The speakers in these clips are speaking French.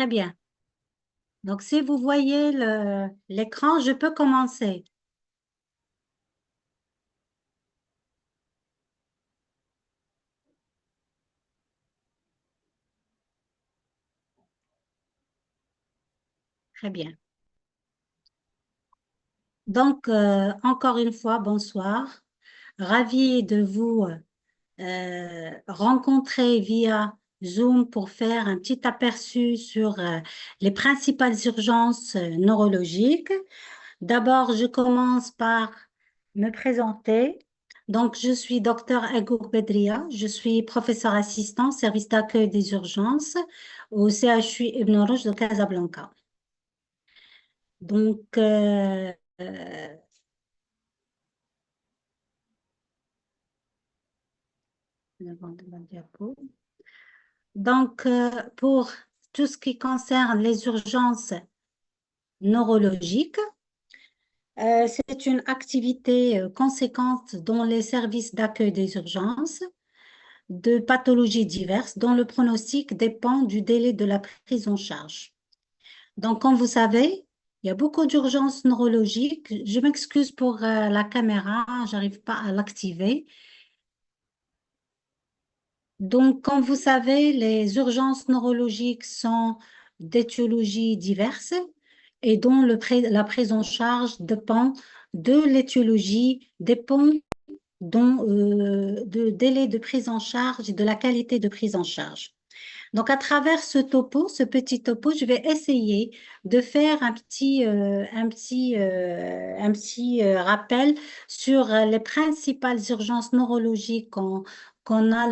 Très bien. Donc, si vous voyez l'écran, je peux commencer. Très bien. Donc, encore une fois, bonsoir. Ravi de vous rencontrer via Zoom pour faire un petit aperçu sur les principales urgences neurologiques. D'abord, je commence par me présenter. Donc, je suis docteur Agour Bedria. Je suis professeur assistant, service d'accueil des urgences au CHU Ibn Rouge de Casablanca. Donc, la diapo. Donc, pour tout ce qui concerne les urgences neurologiques, c'est une activité conséquente dans les services d'accueil des urgences de pathologies diverses dont le pronostic dépend du délai de la prise en charge. Donc, comme vous savez, il y a beaucoup d'urgences neurologiques. Je m'excuse pour la caméra, j'arrive pas à l'activer. Donc, comme vous savez, les urgences neurologiques sont d'étiologies diverses et dont la prise en charge dépend de l'étiologie, dépend de délai de prise en charge et de la qualité de prise en charge. Donc, à travers ce petit topo, je vais essayer de faire un petit rappel sur les principales urgences neurologiques qu'on a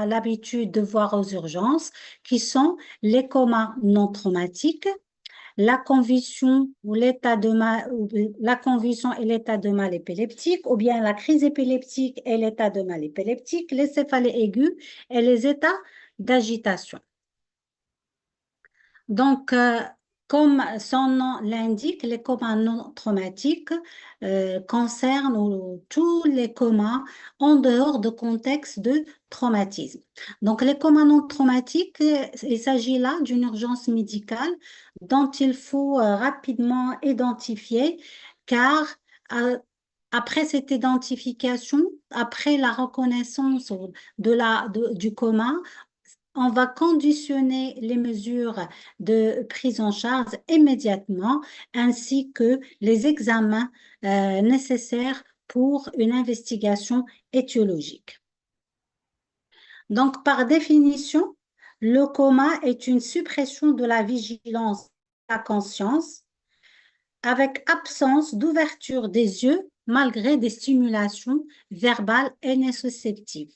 l'habitude de voir aux urgences, qui sont les comas non traumatiques, la convulsion ou la convulsion et l'état de mal épileptique, ou bien la crise épileptique et l'état de mal épileptique, les céphalées aiguës et les états d'agitation. Donc, comme son nom l'indique, les comas non traumatiques concernent tous les comas en dehors de contexte de traumatisme. Donc, les comas non traumatiques, il s'agit là d'une urgence médicale dont il faut rapidement identifier, car euh, après cette identification, après la reconnaissance du coma, on va conditionner les mesures de prise en charge immédiatement, ainsi que les examens nécessaires pour une investigation étiologique. Donc, par définition, le coma est une suppression de la vigilance, de la conscience, avec absence d'ouverture des yeux malgré des stimulations verbales et nociceptives.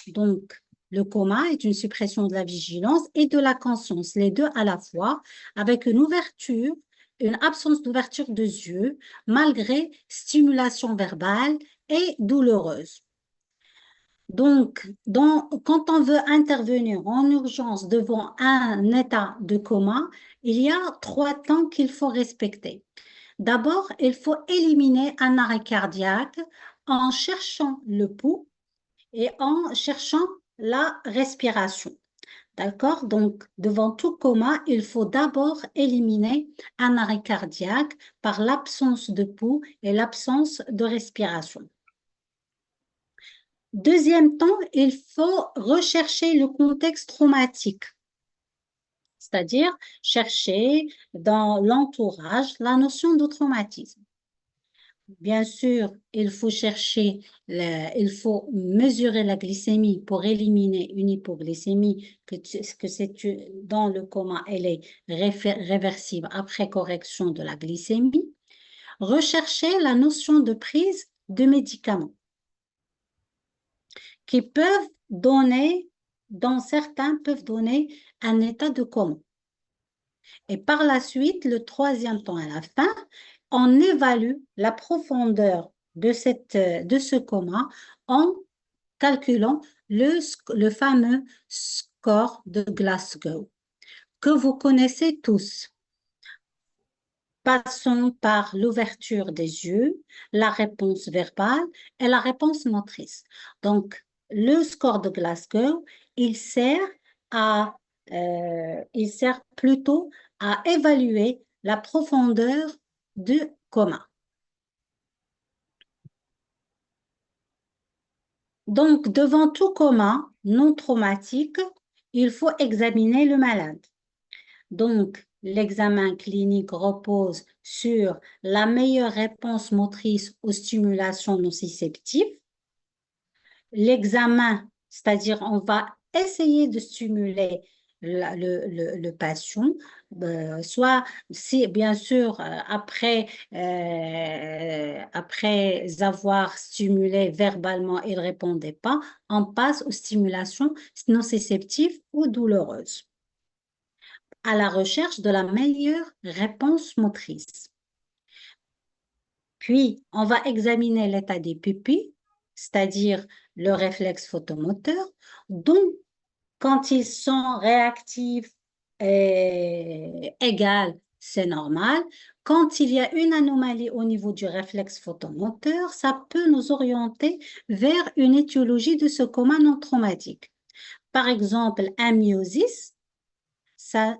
Donc, le coma est une suppression de la vigilance et de la conscience, les deux à la fois, avec une absence d'ouverture des yeux, malgré stimulation verbale et douloureuse. Donc, quand on veut intervenir en urgence devant un état de coma, il y a 3 temps qu'il faut respecter. D'abord, il faut éliminer un arrêt cardiaque en cherchant le pouls et en cherchant la respiration. D'accord? Donc, devant tout coma, il faut d'abord éliminer un arrêt cardiaque par l'absence de pouls et l'absence de respiration. Deuxième temps, il faut rechercher le contexte traumatique, c'est-à-dire chercher dans l'entourage la notion de traumatisme. Bien sûr, il faut mesurer la glycémie pour éliminer une hypoglycémie, dans le coma, elle est réversible après correction de la glycémie. Rechercher la notion de prise de médicaments qui peuvent donner, peuvent donner un état de coma. Et par la suite, le troisième temps à la fin, on évalue la profondeur de ce coma en calculant le fameux score de Glasgow que vous connaissez tous. Passons par l'ouverture des yeux, la réponse verbale et la réponse motrice. Donc, le score de Glasgow, il sert il sert plutôt à évaluer la profondeur du coma. Donc, devant tout coma non traumatique, il faut examiner le malade. Donc, l'examen clinique repose sur la meilleure réponse motrice aux stimulations nociceptives. L'examen, c'est-à-dire on va essayer de stimuler le patient, soit si bien sûr après avoir stimulé verbalement, il ne répondait pas, on passe aux stimulations nociceptives ou douloureuses à la recherche de la meilleure réponse motrice. Puis, on va examiner l'état des pupilles, c'est-à-dire le réflexe photomoteur, dont quand ils sont réactifs et égales, c'est normal. Quand il y a une anomalie au niveau du réflexe photomoteur, ça peut nous orienter vers une étiologie de ce coma non traumatique. Par exemple, un myosis, ça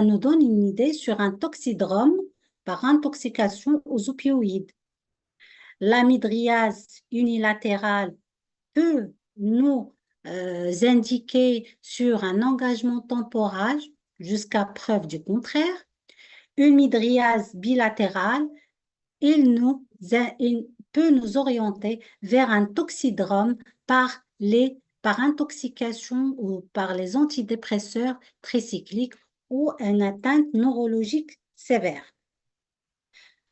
nous donne une idée sur un toxidrome par intoxication aux opioïdes. L'amydriase unilatérale peut nous indiquer sur un engagement temporal jusqu'à preuve du contraire. Une midriase bilatérale, il peut nous orienter vers un toxidrome par intoxication ou par les antidépresseurs tricycliques ou une atteinte neurologique sévère.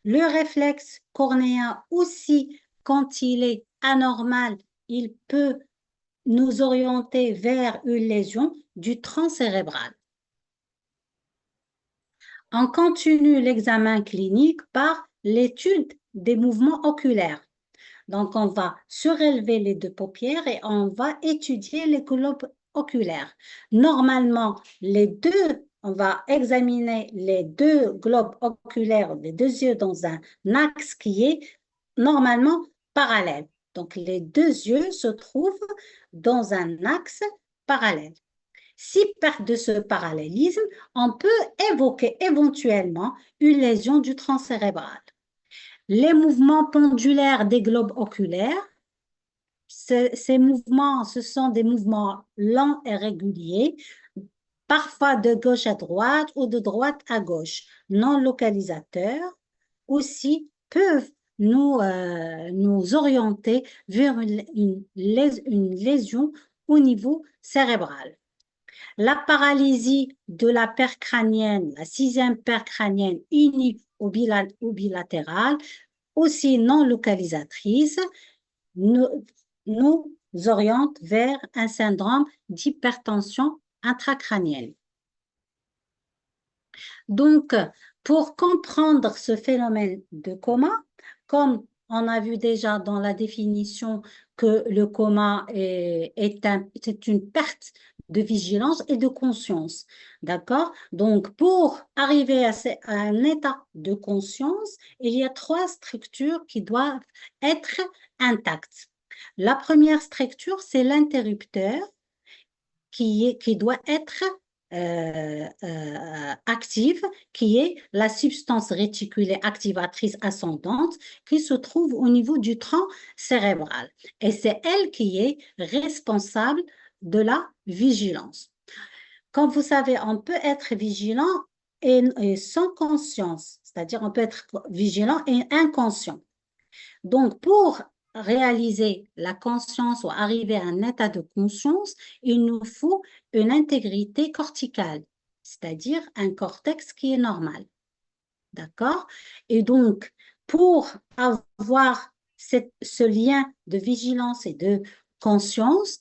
Le réflexe cornéen aussi, quand il est anormal, il peut nous orienter vers une lésion du tronc cérébral. On continue l'examen clinique par l'étude des mouvements oculaires. Donc, on va surélever les deux paupières et on va étudier les globes oculaires. Normalement, on va examiner les deux globes oculaires des deux yeux dans un axe qui est normalement parallèle. Donc, les deux yeux se trouvent dans un axe parallèle. Si perte de ce parallélisme, on peut évoquer éventuellement une lésion du tronc cérébral. Les mouvements pendulaires des globes oculaires, ces mouvements, ce sont des mouvements lents et réguliers, parfois de gauche à droite ou de droite à gauche, non localisateurs, aussi peuvent nous orienter vers une lésion au niveau cérébral. La paralysie de la paire crânienne, la sixième paire crânienne unique ou bilatérale, aussi non localisatrice, nous oriente vers un syndrome d'hypertension intracrânienne. Donc, pour comprendre ce phénomène de coma, comme on a vu déjà dans la définition que le coma c'est une perte de vigilance et de conscience. D'accord? Donc, pour arriver à un état de conscience, il y a trois structures qui doivent être intactes. La première structure, c'est l'interrupteur qui doit être active, qui est la substance réticulée activatrice ascendante qui se trouve au niveau du tronc cérébral. Et c'est elle qui est responsable de la vigilance. Comme vous savez, on peut être vigilant et sans conscience, c'est-à-dire on peut être vigilant et inconscient. Donc, pour réaliser la conscience ou arriver à un état de conscience, il nous faut une intégrité corticale, c'est-à-dire un cortex qui est normal. D'accord? Et donc, pour avoir ce lien de vigilance et de conscience,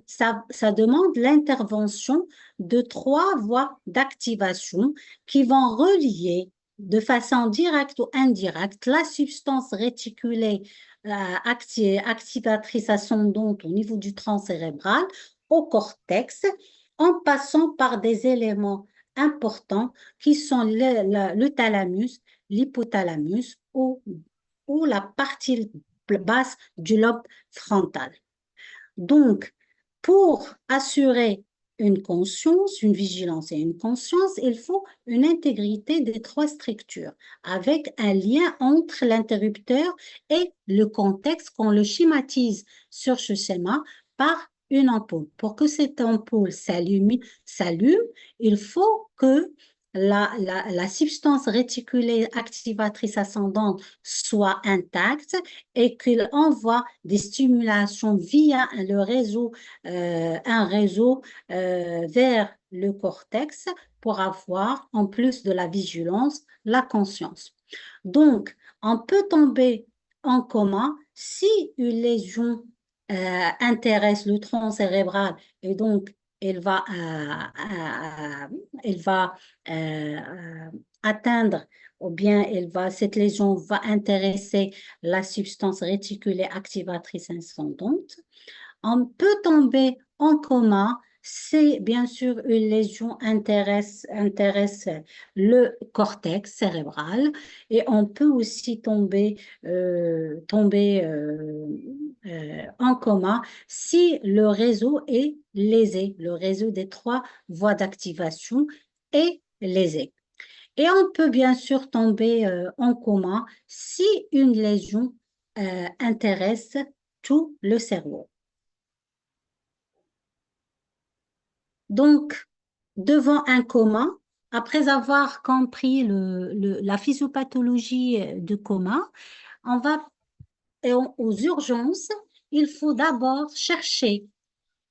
ça demande l'intervention de trois voies d'activation qui vont relier de façon directe ou indirecte la substance réticulée activatrice ascendante au niveau du tronc cérébral au cortex en passant par des éléments importants qui sont le thalamus, l'hypothalamus ou la partie basse du lobe frontal. Donc, pour assurer une conscience, une vigilance et une conscience, il faut une intégrité des trois structures avec un lien entre l'interrupteur et le contexte qu'on le schématise sur ce schéma par une ampoule. Pour que cette ampoule s'allume, il faut que la substance réticulée activatrice ascendante soit intacte et qu'il envoie des stimulations via le réseau, un réseau vers le cortex pour avoir, en plus de la vigilance, la conscience. Donc, on peut tomber en coma si une lésion intéresse le tronc cérébral et donc elle va atteindre ou bien cette lésion va intéresser la substance réticulée activatrice ascendante. On peut tomber en coma si, bien sûr, une lésion intéresse le cortex cérébral et on peut aussi tomber en coma si le réseau est lésé, le réseau des trois voies d'activation est lésé. Et on peut bien sûr tomber en coma si une lésion intéresse tout le cerveau. Donc, devant un coma, après avoir compris la physiopathologie de coma, on va aux urgences, il faut d'abord chercher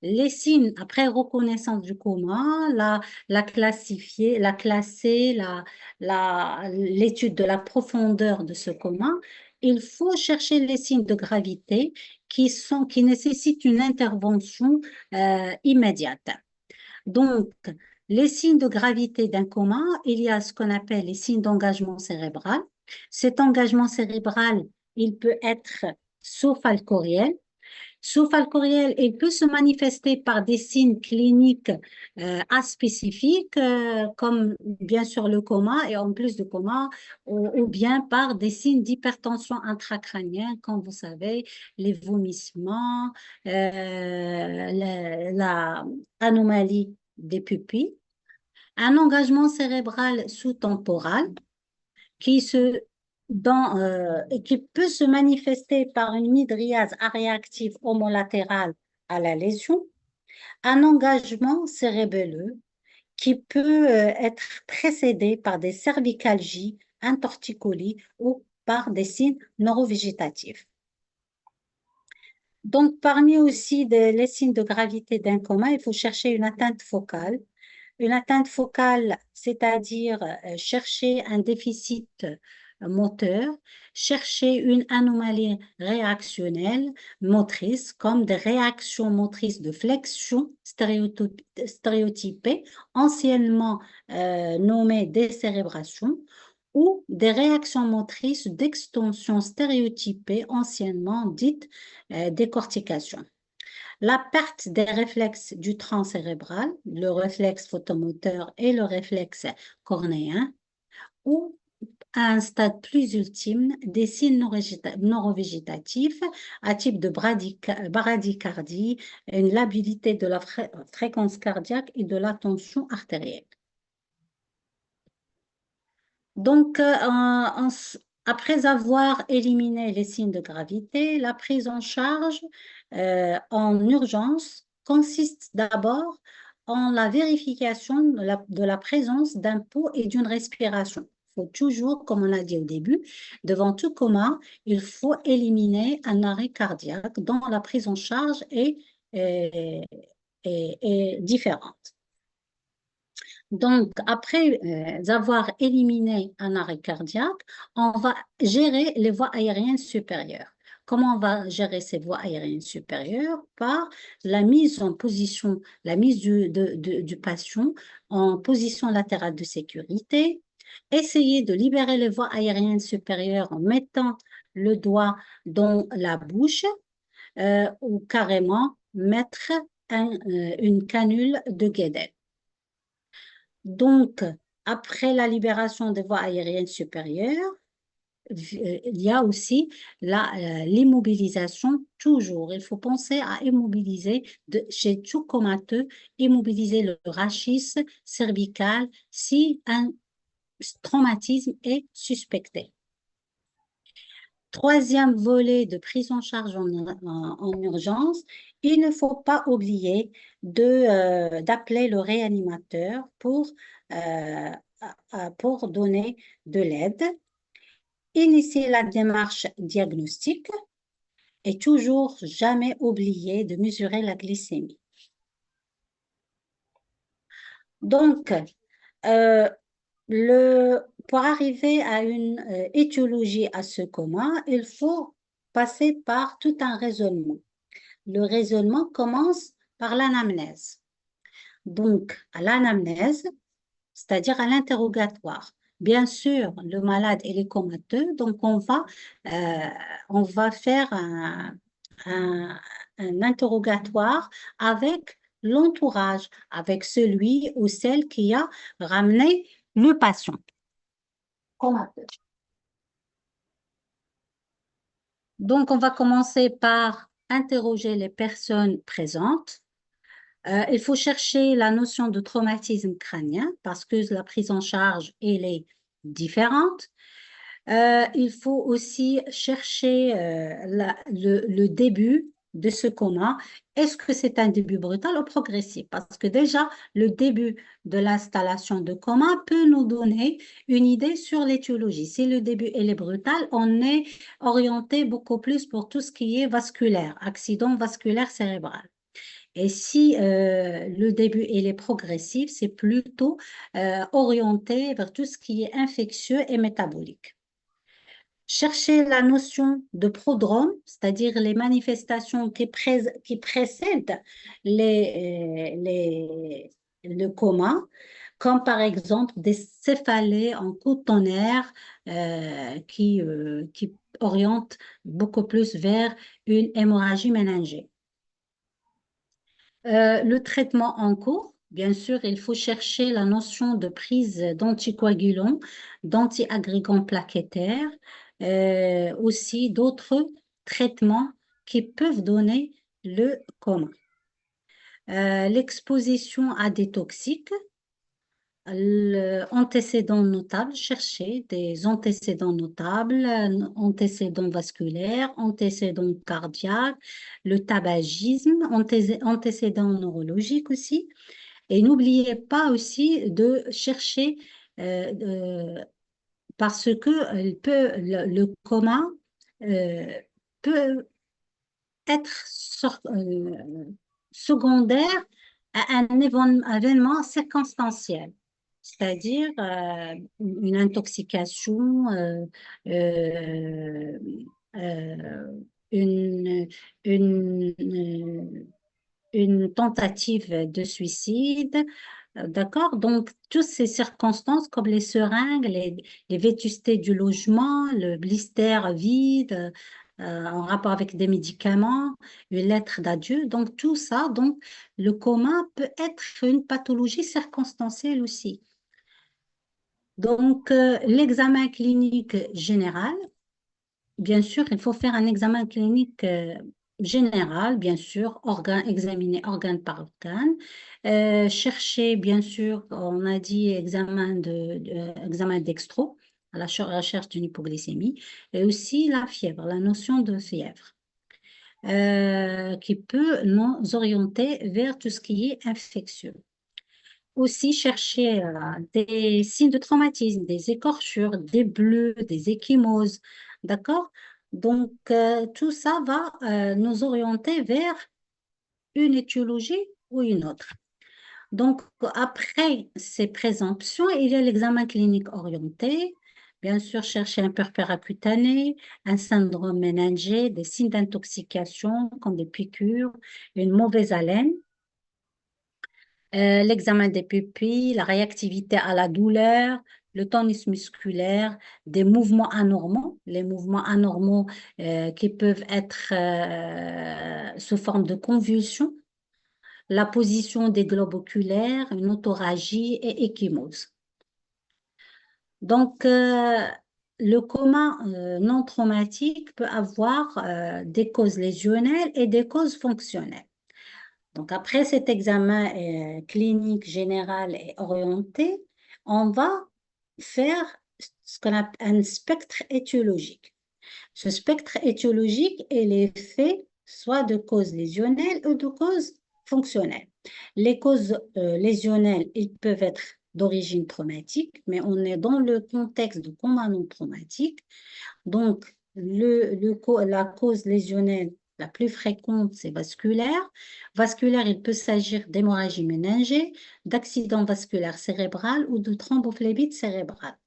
les signes après reconnaissance du coma, la classifier, la classer, l'étude de la profondeur de ce coma. Il faut chercher les signes de gravité qui nécessitent une intervention immédiate. Donc, les signes de gravité d'un coma, il y a ce qu'on appelle les signes d'engagement cérébral. Cet engagement cérébral, il peut être sous-falcoriel. Sous-falcoriel, il peut se manifester par des signes cliniques aspécifiques, comme bien sûr le coma et en plus du coma, ou bien par des signes d'hypertension intracrânienne, comme vous savez, les vomissements, la anomalie des pupilles. Un engagement cérébral sous-temporal qui qui peut se manifester par une mydriase réactive homolatérale à la lésion, un engagement cérébelleux qui peut être précédé par des cervicalgies, un torticolis ou par des signes neurovégétatifs. Donc, parmi aussi les signes de gravité d'un coma, il faut chercher une atteinte focale. Une atteinte focale, c'est-à-dire chercher un déficit moteur, chercher une anomalie réactionnelle motrice, comme des réactions motrices de flexion stéréotypées, anciennement nommées décérébration, ou des réactions motrices d'extension stéréotypée, anciennement dites décortication. La perte des réflexes du tronc cérébral, le réflexe photomoteur et le réflexe cornéen, ou à un stade plus ultime, des signes neurovégétatifs à type de bradycardie, une labilité de la fréquence cardiaque et de la tension artérielle. Donc, après avoir éliminé les signes de gravité, la prise en charge en urgence consiste d'abord en la vérification de la présence d'un pouls et d'une respiration. Il faut toujours, comme on a dit au début, devant tout coma, il faut éliminer un arrêt cardiaque dont la prise en charge est différente. Donc, après avoir éliminé un arrêt cardiaque, on va gérer les voies aériennes supérieures. Comment on va gérer ces voies aériennes supérieures? Par la mise en position, la mise du patient en position latérale de sécurité, essayer de libérer les voies aériennes supérieures en mettant le doigt dans la bouche ou carrément mettre une canule de Guédel. Donc, après la libération des voies aériennes supérieures, il y a aussi l'immobilisation toujours. Il faut penser à immobiliser chez tout comateux, immobiliser le rachis cervical si un traumatisme est suspecté. Troisième volet de prise en charge en urgence, il ne faut pas oublier d'appeler le réanimateur pour donner de l'aide. Initier la démarche diagnostique et toujours jamais oublier de mesurer la glycémie. Donc, euh, pour arriver à une étiologie à ce coma, il faut passer par tout un raisonnement. Le raisonnement commence par l'anamnèse. Donc, à l'anamnèse, c'est-à-dire à l'interrogatoire. Bien sûr, le malade il est comateux, donc on va faire un, un interrogatoire avec l'entourage, avec celui ou celle qui a ramené le patient comateux. Donc, on va commencer par interroger les personnes présentes. Il faut chercher la notion de traumatisme crânien parce que la prise en charge, elle est différente. Il faut aussi chercher le début de ce coma. Est-ce que c'est un début brutal ou progressif? Parce que déjà, le début de l'installation de coma peut nous donner une idée sur l'étiologie. Si le début est brutal, on est orienté beaucoup plus pour tout ce qui est vasculaire, accident vasculaire cérébral. Et si le début il est progressif, c'est plutôt orienté vers tout ce qui est infectieux et métabolique. Chercher la notion de prodrome, c'est-à-dire les manifestations qui précèdent le coma, comme par exemple des céphalées en cotonnerre qui orientent beaucoup plus vers une hémorragie méningée. Le traitement en cours, bien sûr, il faut chercher la notion de prise d'anticoagulants, d'antiagrégants plaquettaires, aussi d'autres traitements qui peuvent donner le coma. L'exposition à des toxiques, antécédents notables, chercher des antécédents notables, antécédents vasculaires, antécédents cardiaques, le tabagisme, antécédents neurologiques aussi. Et n'oubliez pas aussi de chercher parce que le coma euh, peut être secondaire à un événement circonstanciel, c'est-à-dire une intoxication, euh, euh, une, une, une tentative de suicide. D'accord? Donc, toutes ces circonstances comme les seringues, les vétustés du logement, le blister vide, en rapport avec des médicaments, une lettre d'adieu. Donc, tout ça, donc, le coma peut être une pathologie circonstancielle aussi. Donc, l'examen clinique général, bien sûr, il faut faire un examen clinique général, bien sûr, examiner organe par organe. Chercher, bien sûr, on a dit examen dextro, à la recherche d'une hypoglycémie, et aussi la fièvre, la notion de fièvre, qui peut nous orienter vers tout ce qui est infectieux. Aussi chercher des signes de traumatisme, des écorchures, des bleus, des ecchymoses, d'accord? Donc, tout ça va nous orienter vers une étiologie ou une autre. Donc, après ces présomptions, il y a l'examen clinique orienté. Bien sûr, chercher un purpura cutané, un syndrome méningé, des signes d'intoxication comme des piqûres, une mauvaise haleine. L'examen des pupilles, la réactivité à la douleur, le tonus musculaire, des mouvements anormaux, les mouvements anormaux qui peuvent être sous forme de convulsions, la position des globes oculaires, une autorragie et ecchymose. Donc, le coma non traumatique peut avoir des causes lésionnelles et des causes fonctionnelles. Donc, après cet examen clinique général et orienté, on va faire ce qu'on appelle un spectre étiologique. Ce spectre étiologique est l'effet soit de causes lésionnelles ou de causes fonctionnelles. Les causes lésionnelles, ils peuvent être d'origine traumatique, mais on est dans le contexte de coma non traumatique. Donc, la cause lésionnelle la plus fréquente, c'est vasculaire. Vasculaire, il peut s'agir d'hémorragie méningée, d'accident vasculaire cérébral ou de thrombophlébite cérébrale.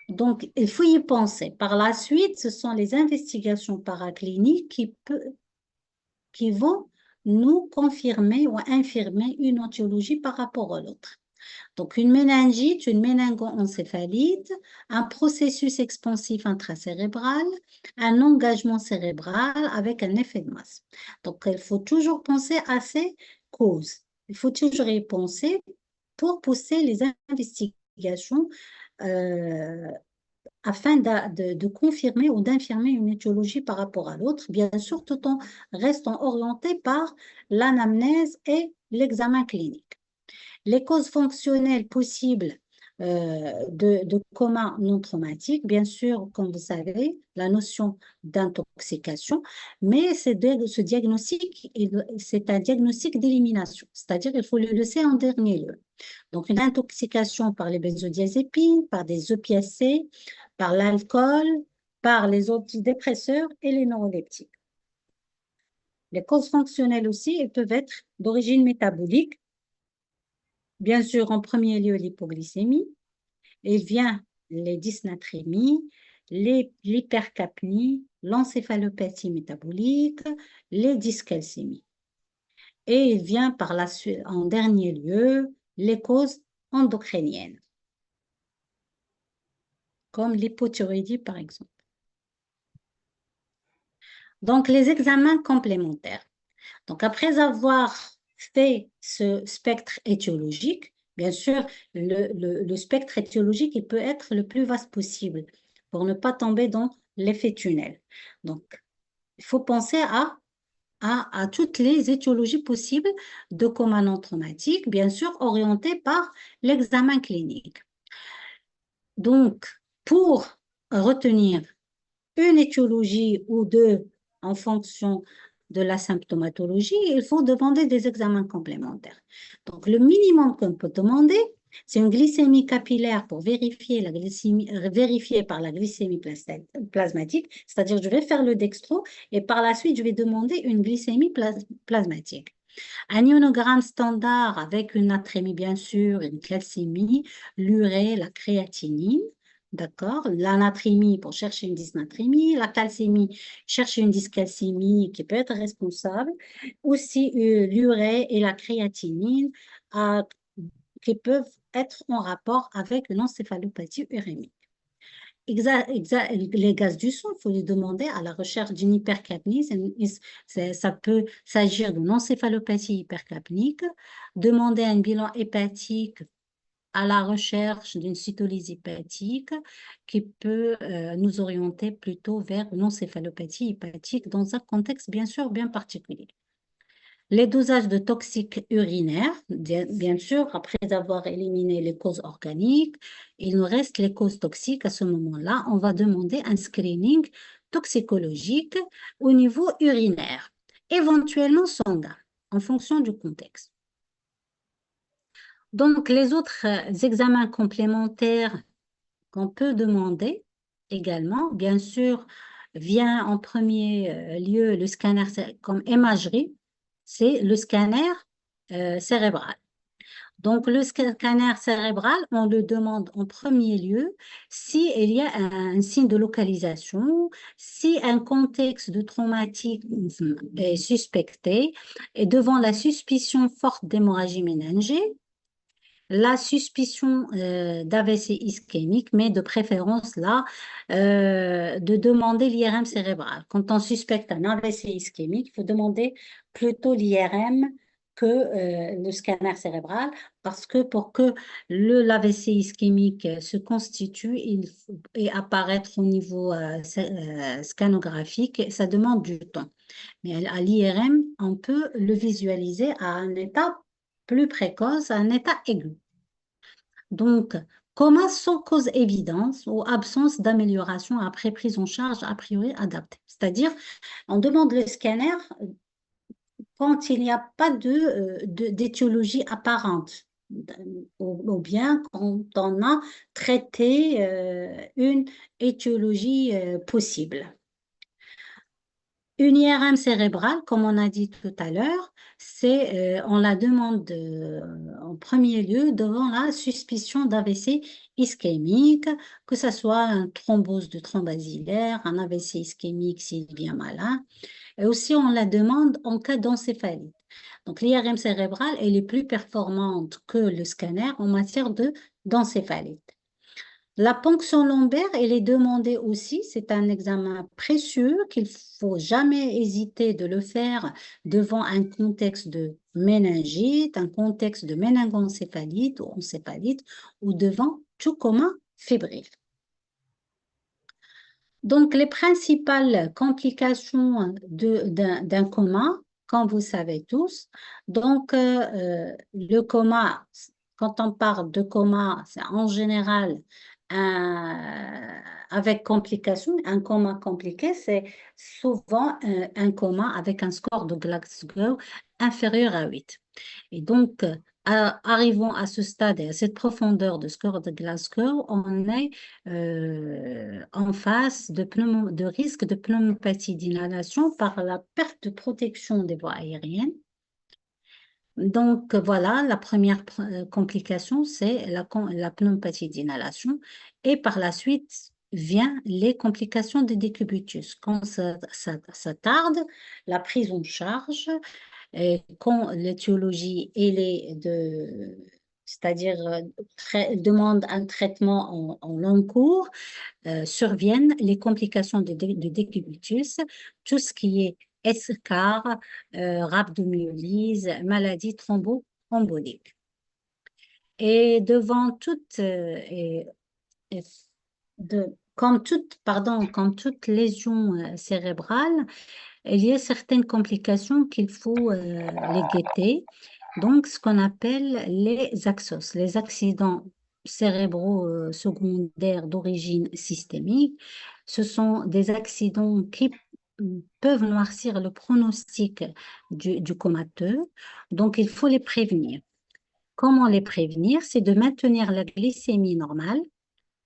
Donc, il faut y penser. Par la suite, ce sont les investigations paracliniques qui vont nous confirmer ou infirmer une étiologie par rapport à l'autre. Donc, une méningite, une méningoencéphalite, un processus expansif intracérébral, un engagement cérébral avec un effet de masse. Donc, il faut toujours penser à ces causes. Il faut toujours y penser pour pousser les investigations euh, afin de confirmer ou d'infirmer une étiologie par rapport à l'autre, bien sûr, tout en restant orienté par l'anamnèse et l'examen clinique. Les causes fonctionnelles possibles de coma non traumatique, bien sûr, comme vous savez, la notion d'intoxication, mais ce diagnostic, c'est un diagnostic d'élimination, c'est-à-dire qu'il faut le laisser en dernier lieu. Donc, une intoxication par les benzodiazépines, par des opiacés, par l'alcool, par les antidépresseurs et les neuroleptiques. Les causes fonctionnelles aussi, elles peuvent être d'origine métabolique. Bien sûr, en premier lieu, l'hypoglycémie. Il vient les dysnatrémies, l'hypercapnie, l'encéphalopathie métabolique, les dyscalcémies. Et il vient par la suite, en dernier lieu, les causes endocriniennes, comme l'hypothyroïdie par exemple. Donc, les examens complémentaires. Donc, après avoir fait ce spectre étiologique, bien sûr, le spectre étiologique, il peut être le plus vaste possible pour ne pas tomber dans l'effet tunnel. Donc, il faut penser à toutes les étiologies possibles de coma non traumatique, bien sûr, orientées par l'examen clinique. Donc, pour retenir une étiologie ou deux en fonction de la symptomatologie, il faut demander des examens complémentaires. Donc, le minimum qu'on peut demander, c'est une glycémie capillaire pour vérifier la glycémie, vérifier par la glycémie plasmatique, c'est-à-dire je vais faire le dextro et par la suite, je vais demander une glycémie plasmatique. Un ionogramme standard avec une natrémie, bien sûr, une calcémie, l'urée, la créatinine. D'accord? La natrémie pour chercher une dysnatrémie, la calcémie, chercher une dyscalcémie qui peut être responsable. Aussi, l'urée et la créatinine qui peuvent être en rapport avec une encéphalopathie urémique. Les gaz du sang, il faut les demander à la recherche d'une hypercapnie. Ça peut s'agir d'une encéphalopathie hypercapnique. Demander un bilan hépatique à la recherche d'une cytolyse hépatique qui peut nous orienter plutôt vers une encéphalopathie hépatique dans un contexte bien sûr bien particulier. Les dosages de toxiques urinaires, bien sûr, après avoir éliminé les causes organiques, il nous reste les causes toxiques. À ce moment-là, on va demander un screening toxicologique au niveau urinaire, éventuellement sanguin, en fonction du contexte. Donc, les autres examens complémentaires qu'on peut demander également, bien sûr, vient en premier lieu le scanner comme imagerie, c'est le scanner cérébral. Donc, le scanner cérébral, on le demande en premier lieu s'il y a un signe de localisation, si un contexte de traumatisme est suspecté, et devant la suspicion forte d'hémorragie méningée, la suspicion d'AVC ischémique, mais de préférence là, de demander l'IRM cérébral. Quand on suspecte un AVC ischémique, il faut demander plutôt l'IRM que le scanner cérébral, parce que pour que l'AVC ischémique se constitue et apparaître au niveau scanographique, ça demande du temps. Mais à l'IRM, on peut le visualiser à un état plus précoce, à un état aigu. Donc, coma sans cause évidente ou absence d'amélioration après prise en charge a priori adaptée. C'est-à-dire, on demande le scanner quand il n'y a pas d'étiologie apparente, ou bien quand on a traité une étiologie possible. Une IRM cérébrale, comme on a dit tout à l'heure, on la demande en premier lieu devant la suspicion d'AVC ischémique, que ce soit un thrombose de trombe basilaire, un AVC ischémique s'il est bien malin, et aussi, on la demande en cas d'encéphalite. Donc, l'IRM cérébrale, elle est plus performante que le scanner en matière d'encéphalite. La ponction lombaire, elle est demandée aussi. C'est un examen précieux qu'il ne faut jamais hésiter de le faire devant un contexte de méningite, un contexte de méningoencéphalite ou encéphalite ou devant tout coma fébrile. Donc, les principales complications d'un coma, comme vous savez tous, donc le coma, quand on parle de coma, c'est en général avec complications. Un coma compliqué, c'est souvent un coma avec un score de Glasgow inférieur à 8. Et donc, arrivons à ce stade et à cette profondeur de score de Glasgow, on est en face de risque de pneumopathie d'inhalation par la perte de protection des voies aériennes. Donc, voilà, la première complication, c'est la pneumopathie d'inhalation. Et par la suite, vient les complications des décubitus. Quand ça tarde, la prise en charge, et quand l'étiologie c'est-à-dire demande un traitement en long cours, surviennent les complications de décubitus, tout ce qui est escarre, rhabdomyolyse, maladie thromboembolique. Et devant toute, et comme toute lésion cérébrale, il y a certaines complications qu'il faut les guetter. Donc, ce qu'on appelle les AXOS, les accidents cérébraux secondaires d'origine systémique. Ce sont des accidents qui peuvent noircir le pronostic du comateux. Donc, il faut les prévenir. Comment les prévenir? C'est de maintenir la glycémie normale,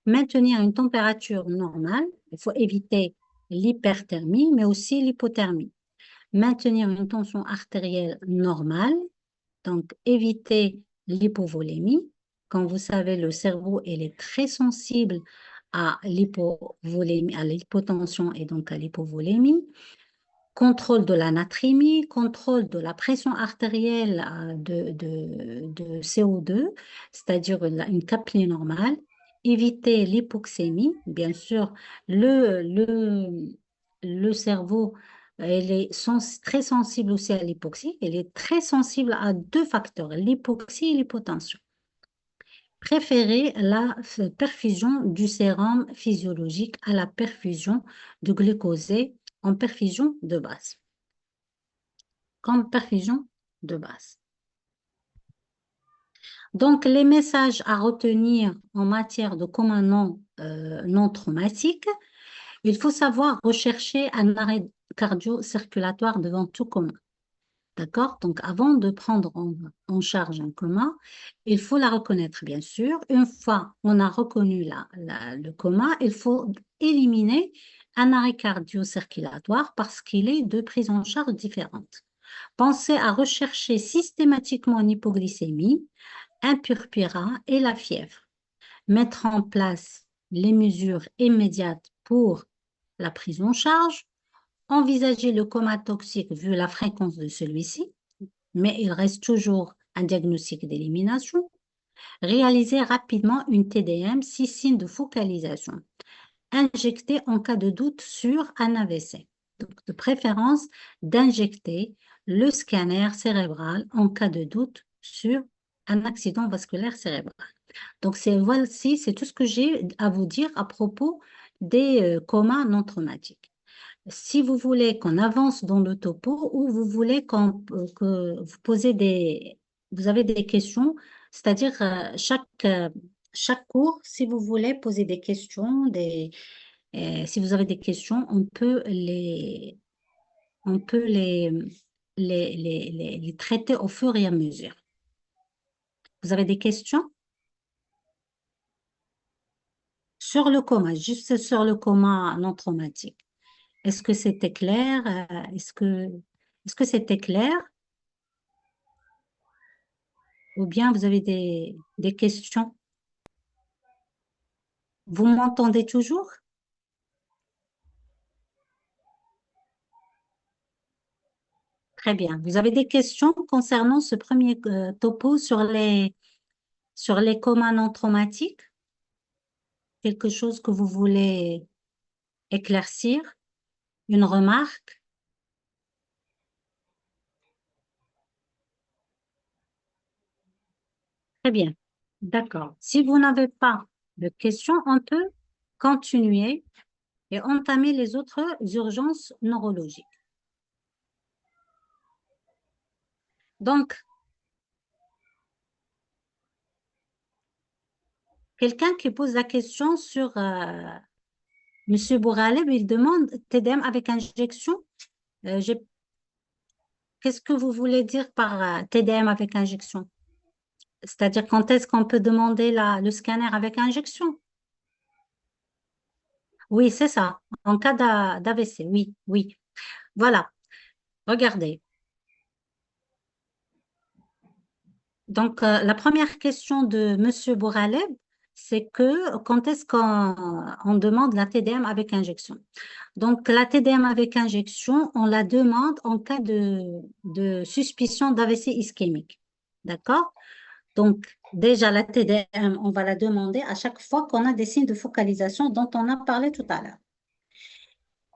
maintenir une température normale. Il faut éviter l'hyperthermie, mais aussi l'hypothermie. Maintenir une tension artérielle normale, donc éviter l'hypovolémie. Comme vous savez, le cerveau, il est très sensible à l'hypovolémie, à l'hypotension et donc à l'hypovolémie. Contrôle de la natrémie, contrôle de la pression artérielle de CO2, c'est-à-dire une capnée normale. Éviter l'hypoxémie, bien sûr, le cerveau, il est très sensible aussi à l'hypoxie. Il est très sensible à deux facteurs, l'hypoxie et l'hypotension. Préférez la perfusion du sérum physiologique à la perfusion de glucosé en perfusion de base. Comme perfusion de base. Donc, les messages à retenir en matière de coma non traumatique, il faut savoir rechercher un arrêt cardio-circulatoire devant tout coma. D'accord? Donc, avant de prendre en charge un coma, il faut la reconnaître, bien sûr. Une fois on a reconnu le coma, il faut éliminer un arrêt cardio-circulatoire parce qu'il est de prise en charge différente. Pensez à rechercher systématiquement une hypoglycémie, un purpura et la fièvre. Mettre en place les mesures immédiates pour la prise en charge. Envisager le coma toxique vu la fréquence de celui-ci, mais il reste toujours un diagnostic d'élimination. Réaliser rapidement une TDM, 6 signes de focalisation. Injecter en cas de doute sur un AVC. Donc, de préférence d'injecter le scanner cérébral en cas de doute sur un accident vasculaire cérébral. Donc, voici, c'est tout ce que j'ai à vous dire à propos des comas non traumatiques. Si vous voulez qu'on avance dans le topo ou vous voulez que vous posez vous avez des questions, c'est-à-dire chaque cours, si vous voulez poser des questions, si vous avez des questions, on peut les traiter au fur et à mesure. Vous avez des questions sur le coma, juste sur le coma non traumatique. Est-ce que c'était clair? Est-ce que c'était clair? Ou bien vous avez des questions? Vous m'entendez toujours? Très bien. Vous avez des questions concernant ce premier topo sur les comas non traumatiques? Quelque chose que vous voulez éclaircir? Une remarque? Très bien. D'accord. Si vous n'avez pas de questions, on peut continuer et entamer les autres urgences neurologiques. Donc, quelqu'un qui pose la question sur Monsieur Bouraleb, il demande TDM avec injection. Euh, j'ai- Qu'est-ce que vous voulez dire par TDM avec injection? C'est-à-dire quand est-ce qu'on peut demander le scanner avec injection? Oui, c'est ça. En cas d'AVC, oui, oui. Voilà, regardez. Donc, la première question de Monsieur Bouraleb, c'est que quand est-ce qu'on demande la TDM avec injection? Donc, la TDM avec injection, on la demande en cas de suspicion d'AVC ischémique. D'accord? Donc, déjà, la TDM, on va la demander à chaque fois qu'on a des signes de focalisation dont on a parlé tout à l'heure.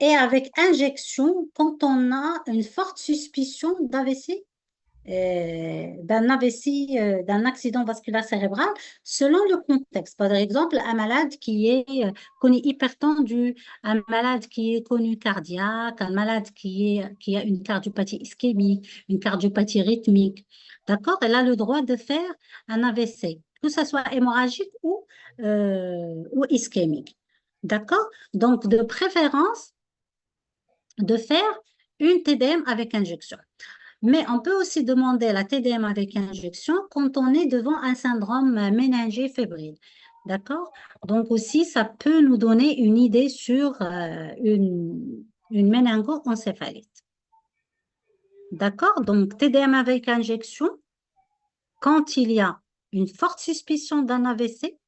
Et avec injection, quand on a une forte suspicion d'AVC d'un AVC, d'un accident vasculaire cérébral, selon le contexte. Par exemple, un malade qui est connu hypertendu, un malade qui est connu cardiaque, un malade qui a une cardiopathie ischémique, une cardiopathie rythmique. D'accord? Elle a le droit de faire un AVC, que ce soit hémorragique ou ischémique. D'accord? Donc, de préférence, de faire une TDM avec injection. Mais on peut aussi demander la TDM avec injection quand on est devant un syndrome méningé fébrile. D'accord? Donc aussi, ça peut nous donner une idée sur une méningoencéphalite. D'accord? Donc TDM avec injection quand il y a une forte suspicion d'un AVC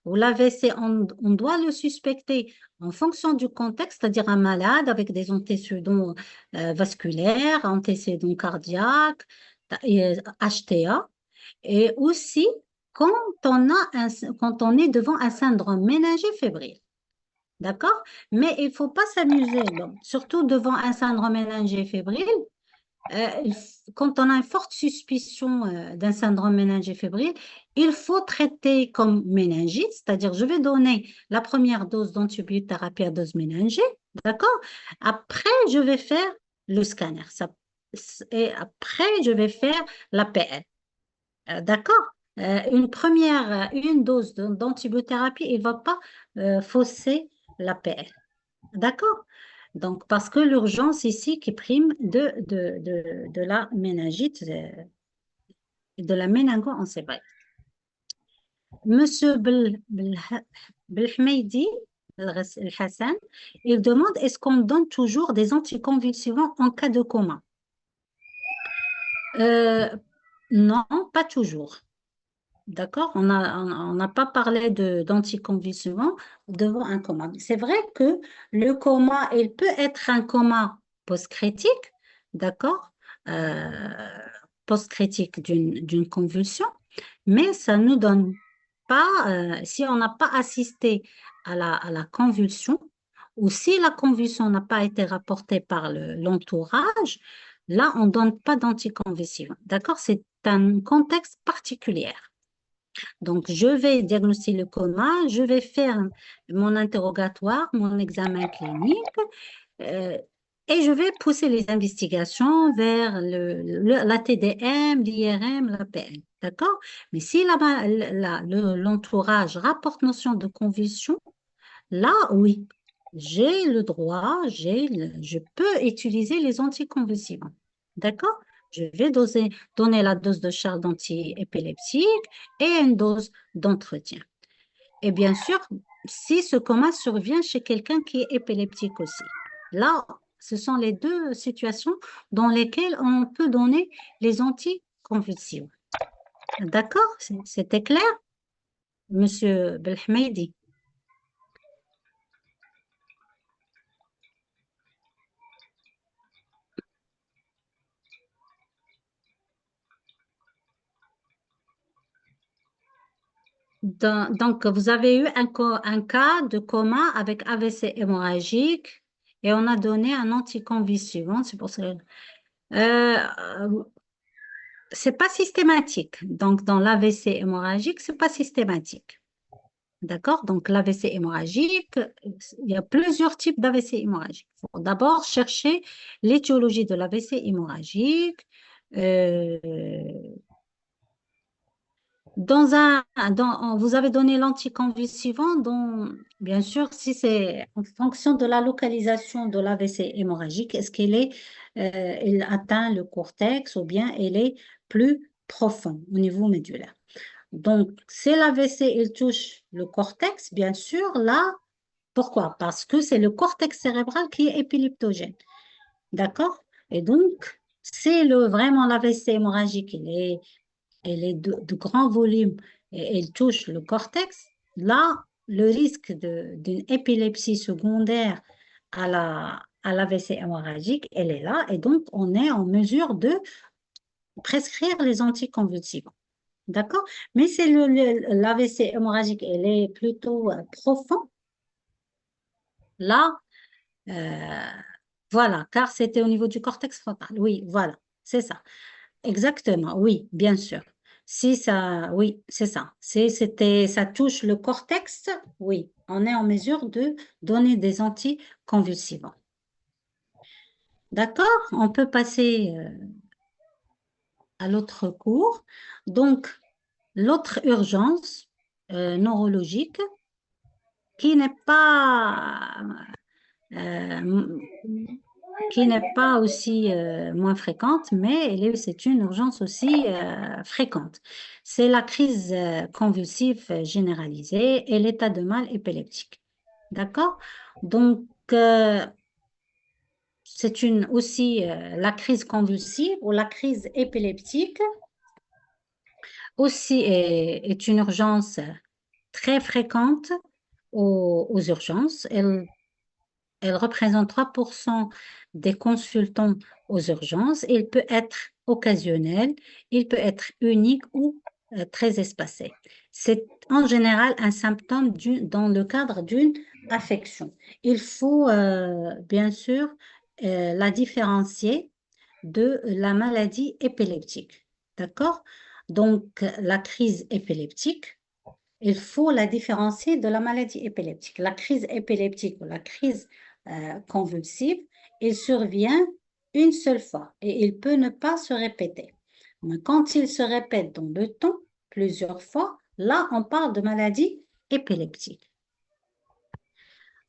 ou l'AVC, on doit le suspecter en fonction du contexte, c'est-à-dire un malade avec des antécédents vasculaires, antécédents cardiaques, HTA, et aussi quand quand on est devant un syndrome méningé fébrile. D'accord? Mais il ne faut pas s'amuser, bon, surtout devant un syndrome méningé fébrile. Quand on a une forte suspicion d'un syndrome méningé fébrile, il faut traiter comme méningite, c'est-à-dire je vais donner la première dose d'antibiothérapie à dose méningée, d'accord? Après, je vais faire le scanner. Et après, je vais faire l'APL. D'accord? Une dose d'antibiothérapie, il ne va pas fausser l'APL. D'accord? Donc, parce que l'urgence ici qui prime de la méningite, de la méningo-encéphalite. Monsieur Belhmeidi El-Hassan, il demande est-ce qu'on donne toujours des anticonvulsivants en cas de coma? Euh, non, pas toujours. D'accord? On n'a pas parlé d'anticonvulsivants devant un coma. C'est vrai que le coma, il peut être un coma post-critique, d'accord? Euh, Post-critique d'une convulsion, mais ça ne nous donne pas, si on n'a pas assisté à la convulsion, ou si la convulsion n'a pas été rapportée par l'entourage, Là, on ne donne pas d'anticonvulsivant. D'accord? C'est un contexte particulier. Donc, je vais diagnostiquer le coma, je vais faire mon interrogatoire, mon examen clinique, euh, et je vais pousser les investigations vers la TDM, l'IRM, l'APN. D'accord? Mais si l'entourage rapporte notion de convulsion, là, oui, j'ai le droit, je peux utiliser les anticonvulsivants. D'accord? Je vais donner la dose de charge anti-épileptique et une dose d'entretien. Et bien sûr, si ce coma survient chez quelqu'un qui est épileptique aussi. Là, ce sont les deux situations dans lesquelles on peut donner les anticonvulsivants. D'accord? C'était clair, Monsieur Belhmeidi? Donc, vous avez eu un cas de coma avec AVC hémorragique et on a donné un anticonvulsivant. C'est pour ça. C'est pas systématique. Donc, dans l'AVC hémorragique, c'est pas systématique. D'accord? Donc, l'AVC hémorragique, il y a plusieurs types d'AVC hémorragique. Il faut d'abord chercher l'étiologie de l'AVC hémorragique. Euh, vous avez donné l'anticonvulsivant, dont, bien sûr, si c'est en fonction de la localisation de l'AVC hémorragique, est-ce il atteint le cortex ou bien elle est plus profond au niveau médulaire. Donc, si l'AVC, il touche le cortex, bien sûr, là, pourquoi? Parce que c'est le cortex cérébral qui est épileptogène. D'accord? Et donc, c'est vraiment l'AVC hémorragique, elle est de grand volume et elle touche le cortex, là, le risque d'une épilepsie secondaire à l'AVC hémorragique, elle est là. Et donc, on est en mesure de prescrire les anticonvulsivants. D'accord? Mais c'est l'AVC hémorragique, elle est plutôt profond. Là, euh, voilà, car c'était au niveau du cortex frontal. Oui, voilà, c'est ça. Exactement, oui, bien sûr. Si ça, oui, c'est ça. Si ça touche le cortex, oui, on est en mesure de donner des anticonvulsivants. D'accord? On peut passer à l'autre cours. Donc, l'autre urgence neurologique qui n'est pas euh, qui n'est pas aussi moins fréquente, mais c'est une urgence aussi fréquente. C'est la crise convulsive généralisée et l'état de mal épileptique. D'accord? Donc, c'est aussi la crise convulsive ou la crise épileptique aussi est une urgence très fréquente aux urgences. Elle représente 3% des consultants aux urgences. Il peut être occasionnel, il peut être unique ou très espacé. C'est en général un symptôme dans le cadre d'une affection. Il faut bien sûr la différencier de la maladie épileptique. D'accord? Donc, la crise épileptique, il faut la différencier de la maladie épileptique. La crise épileptique ou la crise convulsive, il survient une seule fois et il peut ne pas se répéter. Mais quand il se répète dans le temps, plusieurs fois, là, on parle de maladie épileptique.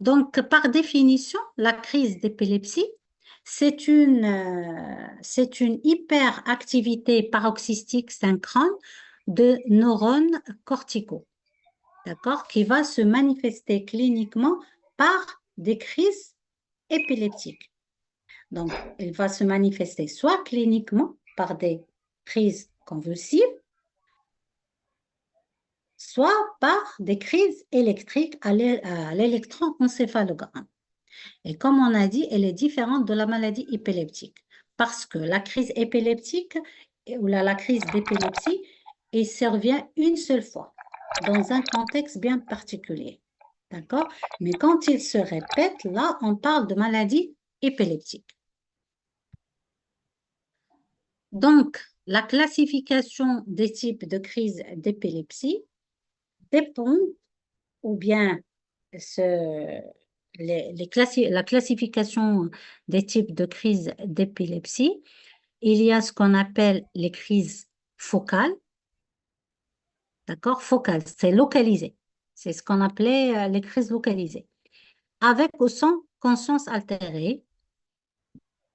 Donc, par définition, la crise d'épilepsie, c'est une hyperactivité paroxystique synchrone de neurones corticaux, d'accord, qui va se manifester cliniquement par des crises épileptiques. Donc, elle va se manifester soit cliniquement par des crises convulsives, soit par des crises électriques à l'électroencéphalogramme. Et comme on a dit, elle est différente de la maladie épileptique parce que la crise épileptique ou la crise d'épilepsie, elle survient une seule fois dans un contexte bien particulier. D'accord? Mais quand il se répète, là, on parle de maladie épileptique. Donc, la classification des types de crise d'épilepsie dépend, ou bien ce, la classification des types de crise d'épilepsie, il y a ce qu'on appelle les crises focales, d'accord? Focales, c'est localisé. C'est ce qu'on appelait les crises localisées. Avec ou sans conscience altérée,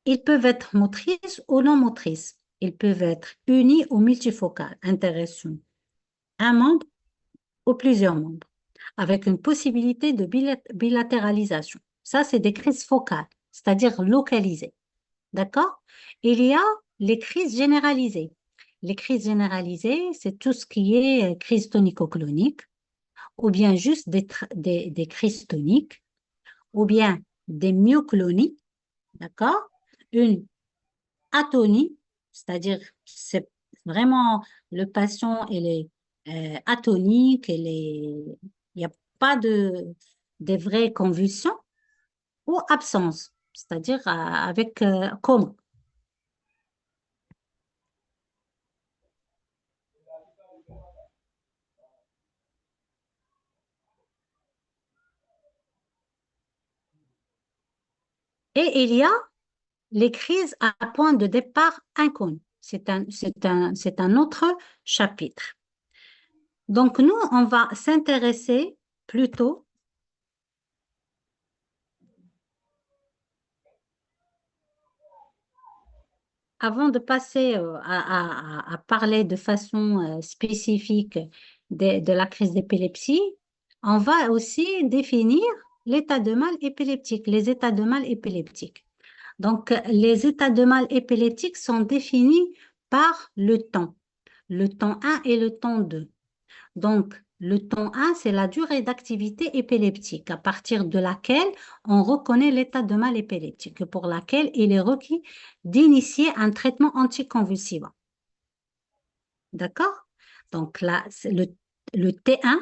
ils peuvent être motrices ou non motrices. Ils peuvent être unis ou multifocales, intéressants. Un membre ou plusieurs membres, avec une possibilité de bilatéralisation. Ça, c'est des crises focales, c'est-à-dire localisées. D'accord? Il y a les crises généralisées. Les crises généralisées, c'est tout ce qui est crise tonico-clonique, ou bien juste des crises toniques, ou bien des myoclonies, d'accord? Une atonie, c'est-à-dire c'est vraiment le patient, il est atonique, il n'y a pas de vraies convulsions, ou absence, c'est-à-dire avec coma. Et il y a les crises à point de départ inconnu. C'est un autre chapitre. Donc, nous, on va s'intéresser plutôt, avant de passer à parler de façon spécifique de la crise d'épilepsie, on va aussi définir l'état de mal épileptique, les états de mal épileptiques. Donc, les états de mal épileptique sont définis par le temps 1 et le temps 2. Donc, le temps 1, c'est la durée d'activité épileptique à partir de laquelle on reconnaît l'état de mal épileptique, pour laquelle il est requis d'initier un traitement anticonvulsivant. D'accord? Donc, là, le T1,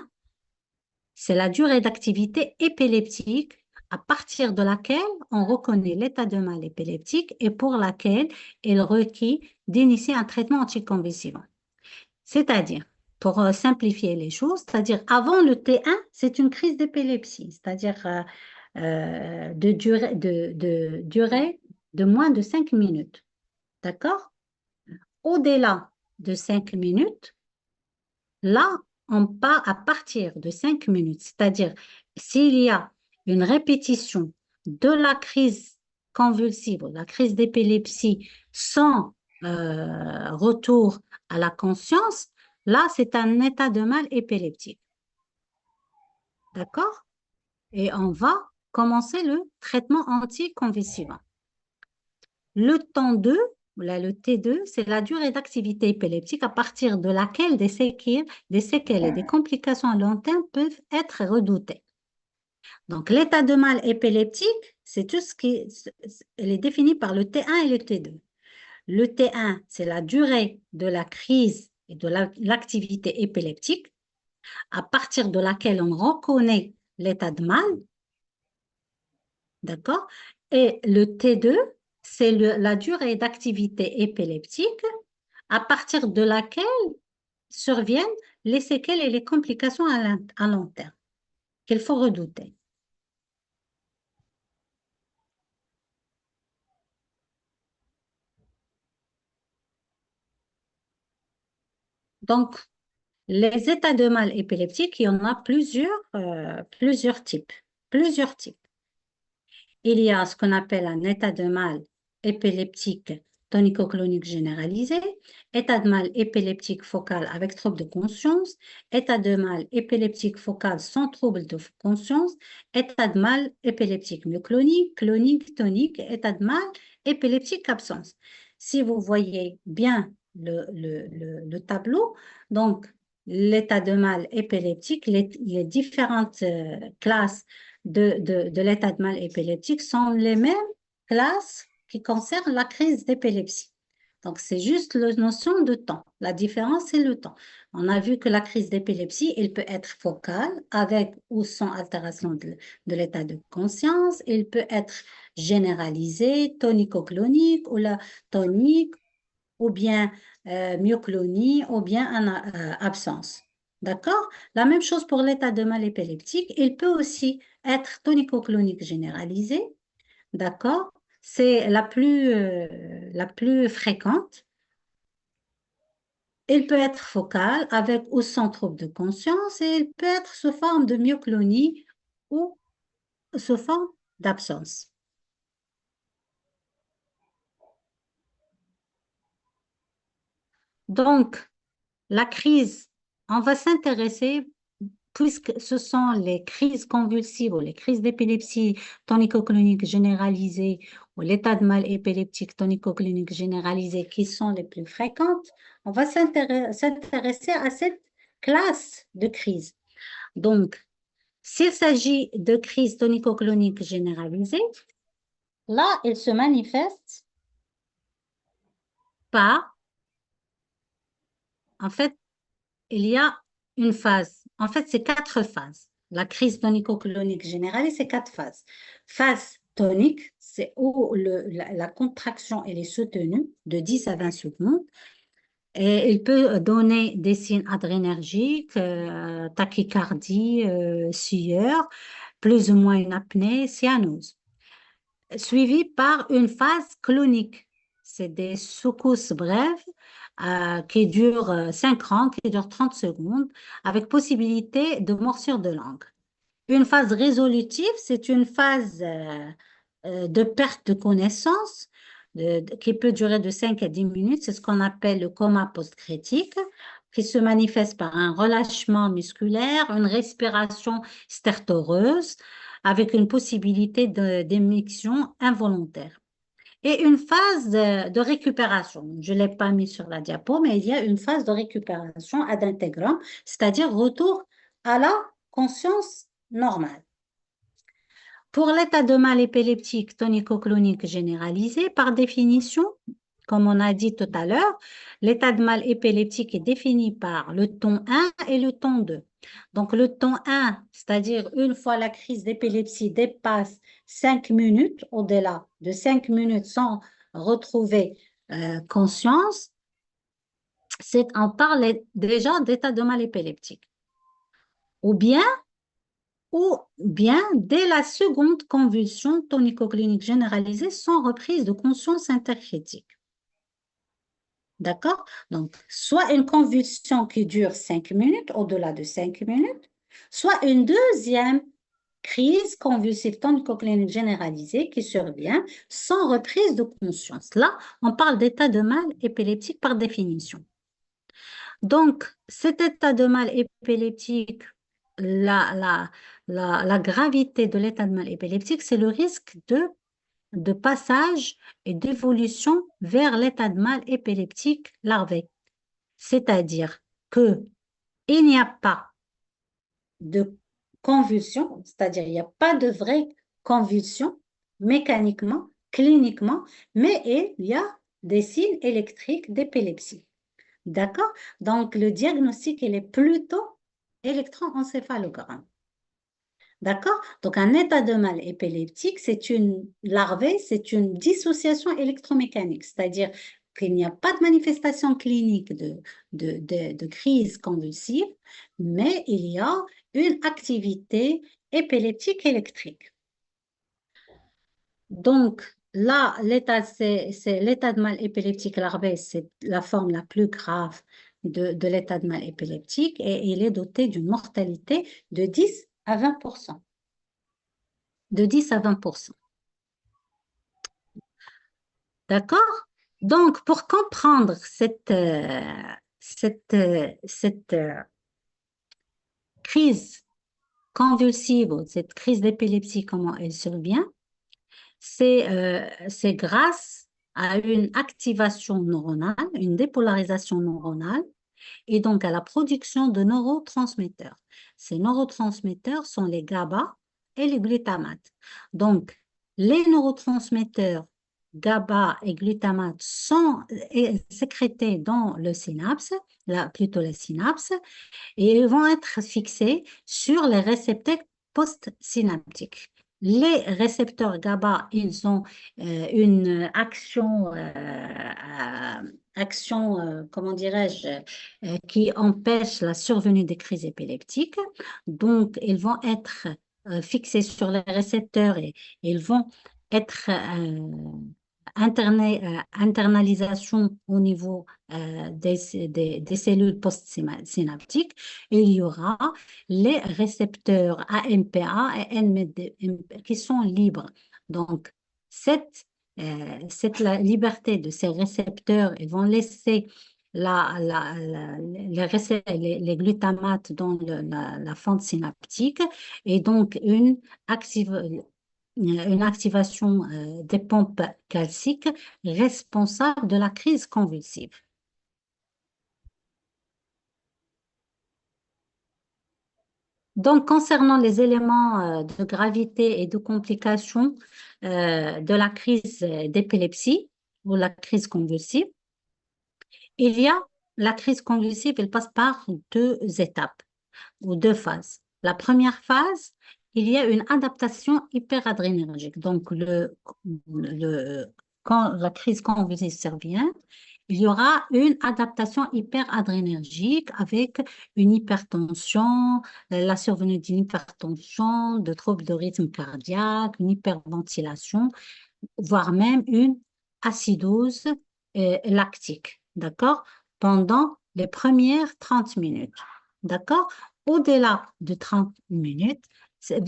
c'est la durée d'activité épileptique à partir de laquelle on reconnaît l'état de mal épileptique et pour laquelle il requis d'initier un traitement anticonvulsivant. C'est-à-dire, pour simplifier les choses, c'est-à-dire avant le T1, c'est une crise d'épilepsie, c'est-à-dire de durée de moins de 5 minutes. D'accord? Au-delà de 5 minutes, là, on part à partir de 5 minutes, c'est-à-dire s'il y a une répétition de la crise convulsive, la crise d'épilepsie sans retour à la conscience, là, c'est un état de mal épileptique. D'accord? Et on va commencer le traitement anticonvulsivant. Le temps 2, là, le T2, c'est la durée d'activité épileptique à partir de laquelle des séquelles et des complications à long terme peuvent être redoutées. Donc, l'état de mal épileptique, c'est tout ce qui elle est défini par le T1 et le T2. Le T1, c'est la durée de la crise et de l'activité épileptique à partir de laquelle on reconnaît l'état de mal, d'accord? Et le T2, c'est la durée d'activité épileptique à partir de laquelle surviennent les séquelles et les complications à long terme qu'il faut redouter. Donc, les états de mal épileptique, il y en a plusieurs types. Plusieurs types. Il y a ce qu'on appelle un état de mal épileptique tonico-clonique généralisé, état de mal épileptique focal avec trouble de conscience, état de mal épileptique focal sans trouble de conscience, état de mal épileptique myoclonique, clonique, tonique, état de mal épileptique absence. Si vous voyez bien le tableau, donc l'état de mal épileptique, les différentes classes de l'état de mal épileptique sont les mêmes classes qui concernent la crise d'épilepsie. Donc, c'est juste la notion de temps. La différence, c'est le temps. On a vu que la crise d'épilepsie, elle peut être focale avec ou sans altération de l'état de conscience. Elle peut être généralisée, tonico-clonique ou la tonique ou bien myoclonie, ou bien absence. D'accord? La même chose pour l'état de mal épileptique. Il peut aussi être tonico-clonique généralisé. D'accord? C'est la plus fréquente. Il peut être focal avec ou sans trouble de conscience et il peut être sous forme de myoclonie ou sous forme d'absence. Donc, la crise, on va s'intéresser, puisque ce sont les crises convulsives ou les crises d'épilepsie tonico-clonique généralisée ou l'état de mal épileptique tonico-clonique généralisé qui sont les plus fréquentes, on va s'intéresser à cette classe de crise. Donc, s'il s'agit de crise tonico-clonique généralisée, là, elle se manifeste par, en fait, il y a une phase. En fait, c'est quatre phases. La crise tonico-clonique générale, c'est quatre phases. Phase tonique, c'est où la contraction elle est soutenue de 10 à 20 secondes. Et il peut donner des signes adrénergiques, tachycardie, sueur, plus ou moins une apnée, cyanose, suivi par une phase clonique. C'est des secousses brèves qui durent 5 ans, qui durent 30 secondes, avec possibilité de morsure de langue. Une phase résolutive, c'est une phase de perte de connaissance qui peut durer de 5 à 10 minutes. C'est ce qu'on appelle le coma post-critique, qui se manifeste par un relâchement musculaire, une respiration stertoreuse, avec une possibilité d'émission involontaire. Et une phase de récupération. Je ne l'ai pas mis sur la diapo, mais il y a une phase de récupération ad intégram, c'est-à-dire retour à la conscience normale. Pour l'état de mal épileptique tonico-clonique généralisé, par définition, comme on a dit tout à l'heure, l'état de mal épileptique est défini par le ton 1 et le ton 2. Donc le ton 1, c'est-à-dire une fois la crise d'épilepsie dépasse 5 minutes, au-delà de 5 minutes sans retrouver conscience, on parle déjà d'état de mal épileptique. Ou bien dès la seconde convulsion tonico-clinique généralisée sans reprise de conscience intercritique. D'accord? Donc, soit une convulsion qui dure 5 minutes, au-delà de 5 minutes, soit une deuxième crise convulsive tonico-clinique généralisée qui survient sans reprise de conscience. Là, on parle d'état de mal épileptique par définition. Donc, cet état de mal épileptique, la gravité de l'état de mal épileptique, c'est le risque de passage et d'évolution vers l'état de mal épileptique larvé. C'est-à-dire que il n'y a pas de convulsion, c'est-à-dire il n'y a pas de vraie convulsion mécaniquement, cliniquement, mais il y a des signes électriques d'épilepsie. D'accord? Donc, le diagnostic, il est plutôt électroencéphalogramme. D'accord? Donc, un état de mal épileptique, c'est une larvée, c'est une dissociation électromécanique, c'est-à-dire qu'il n'y a pas de manifestation clinique de crise convulsive, mais il y a une activité épileptique électrique. Donc, là, c'est l'état de mal épileptique larvé, c'est la forme la plus grave de l'état de mal épileptique et il est doté d'une mortalité de 10 à 20%. De 10 à 20%. D'accord? Donc, pour comprendre cette crise convulsive ou cette crise d'épilepsie, comment elle survient, c'est grâce à une activation neuronale, une dépolarisation neuronale, et donc à la production de neurotransmetteurs. Ces neurotransmetteurs sont les GABA et les glutamates. Donc, les neurotransmetteurs GABA et glutamate sont sécrétés dans le synapse, plutôt les synapses, et ils vont être fixés sur les récepteurs postsynaptiques. Les récepteurs GABA, ils ont une comment dirais-je, qui empêche la survenue des crises épileptiques. Donc, ils vont être fixés sur les récepteurs et ils vont être internalisation au niveau des cellules postsynaptiques. Et il y aura les récepteurs AMPA et NMDA qui sont libres. Donc, cette liberté de ces récepteurs, ils vont laisser les glutamates dans la fente synaptique et donc une activation des pompes calciques responsable de la crise convulsive. Donc, concernant les éléments de gravité et de complications de la crise d'épilepsie ou la crise convulsive, il y a la crise convulsive, elle passe par deux étapes ou deux phases. La première phase, il y a une adaptation hyperadrénergique. Donc, quand la crise convulsive survient, il y aura une adaptation hyperadrénergique avec une hypertension, la survenue d'une hypertension, de troubles de rythme cardiaque, une hyperventilation, voire même une acidose lactique, d'accord? Pendant les premières 30 minutes, d'accord? Au-delà de 30 minutes,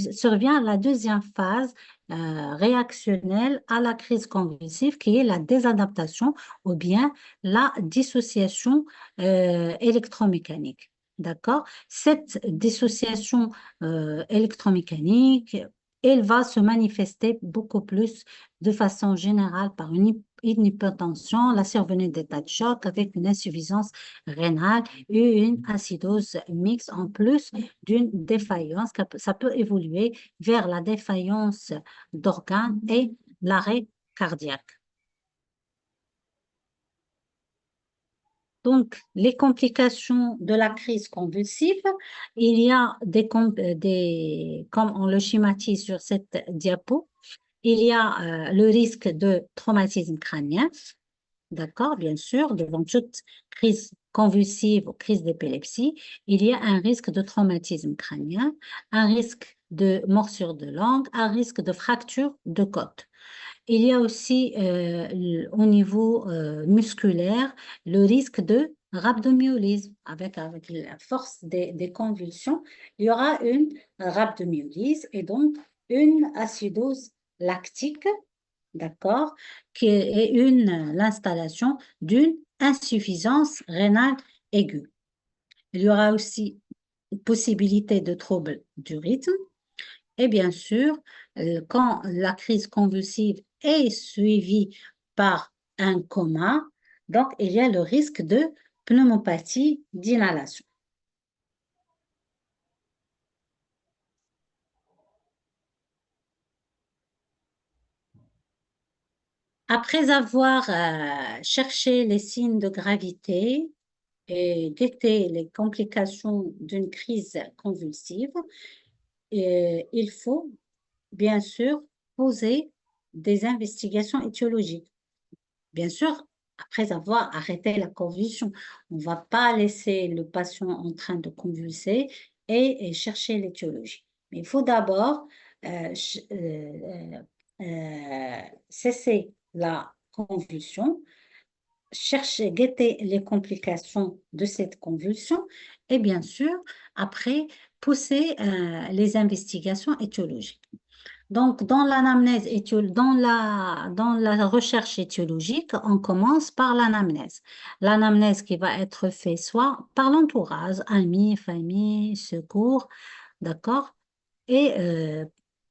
survient la deuxième phase réactionnelle à la crise convulsive qui est la désadaptation ou bien la dissociation électromécanique. D'accord? Cette dissociation électromécanique, elle va se manifester beaucoup plus de façon générale par une hypertension, la survenue d'état de choc avec une insuffisance rénale et une acidose mixte en plus d'une défaillance. Ça peut évoluer vers la défaillance d'organes et l'arrêt cardiaque. Donc, les complications de la crise convulsive, il y a comme on le schématise sur cette diapo, il y a le risque de traumatisme crânien, d'accord, bien sûr, devant toute crise convulsive ou crise d'épilepsie, il y a un risque de traumatisme crânien, un risque de morsure de langue, un risque de fracture de côte. Il y a aussi au niveau musculaire le risque de rhabdomyolyse. Avec la force des convulsions, il y aura une rhabdomyolyse et donc une acidose lactique, d'accord, qui est l'installation d'une insuffisance rénale aiguë. Il y aura aussi possibilité de troubles du rythme et bien sûr, quand la crise convulsive est suivie par un coma, donc il y a le risque de pneumopathie d'inhalation. Après avoir cherché les signes de gravité et guetté les complications d'une crise convulsive, il faut bien sûr poser des investigations étiologiques. Bien sûr, après avoir arrêté la convulsion, on ne va pas laisser le patient en train de convulser et chercher l'étiologie. Mais il faut d'abord cesser la convulsion, chercher, guetter les complications de cette convulsion et bien sûr, après, pousser les investigations étiologiques. Donc, dans l'anamnèse dans la recherche étiologique, on commence par l'anamnèse. L'anamnèse qui va être faite soit par l'entourage, amis, famille, secours, d'accord, et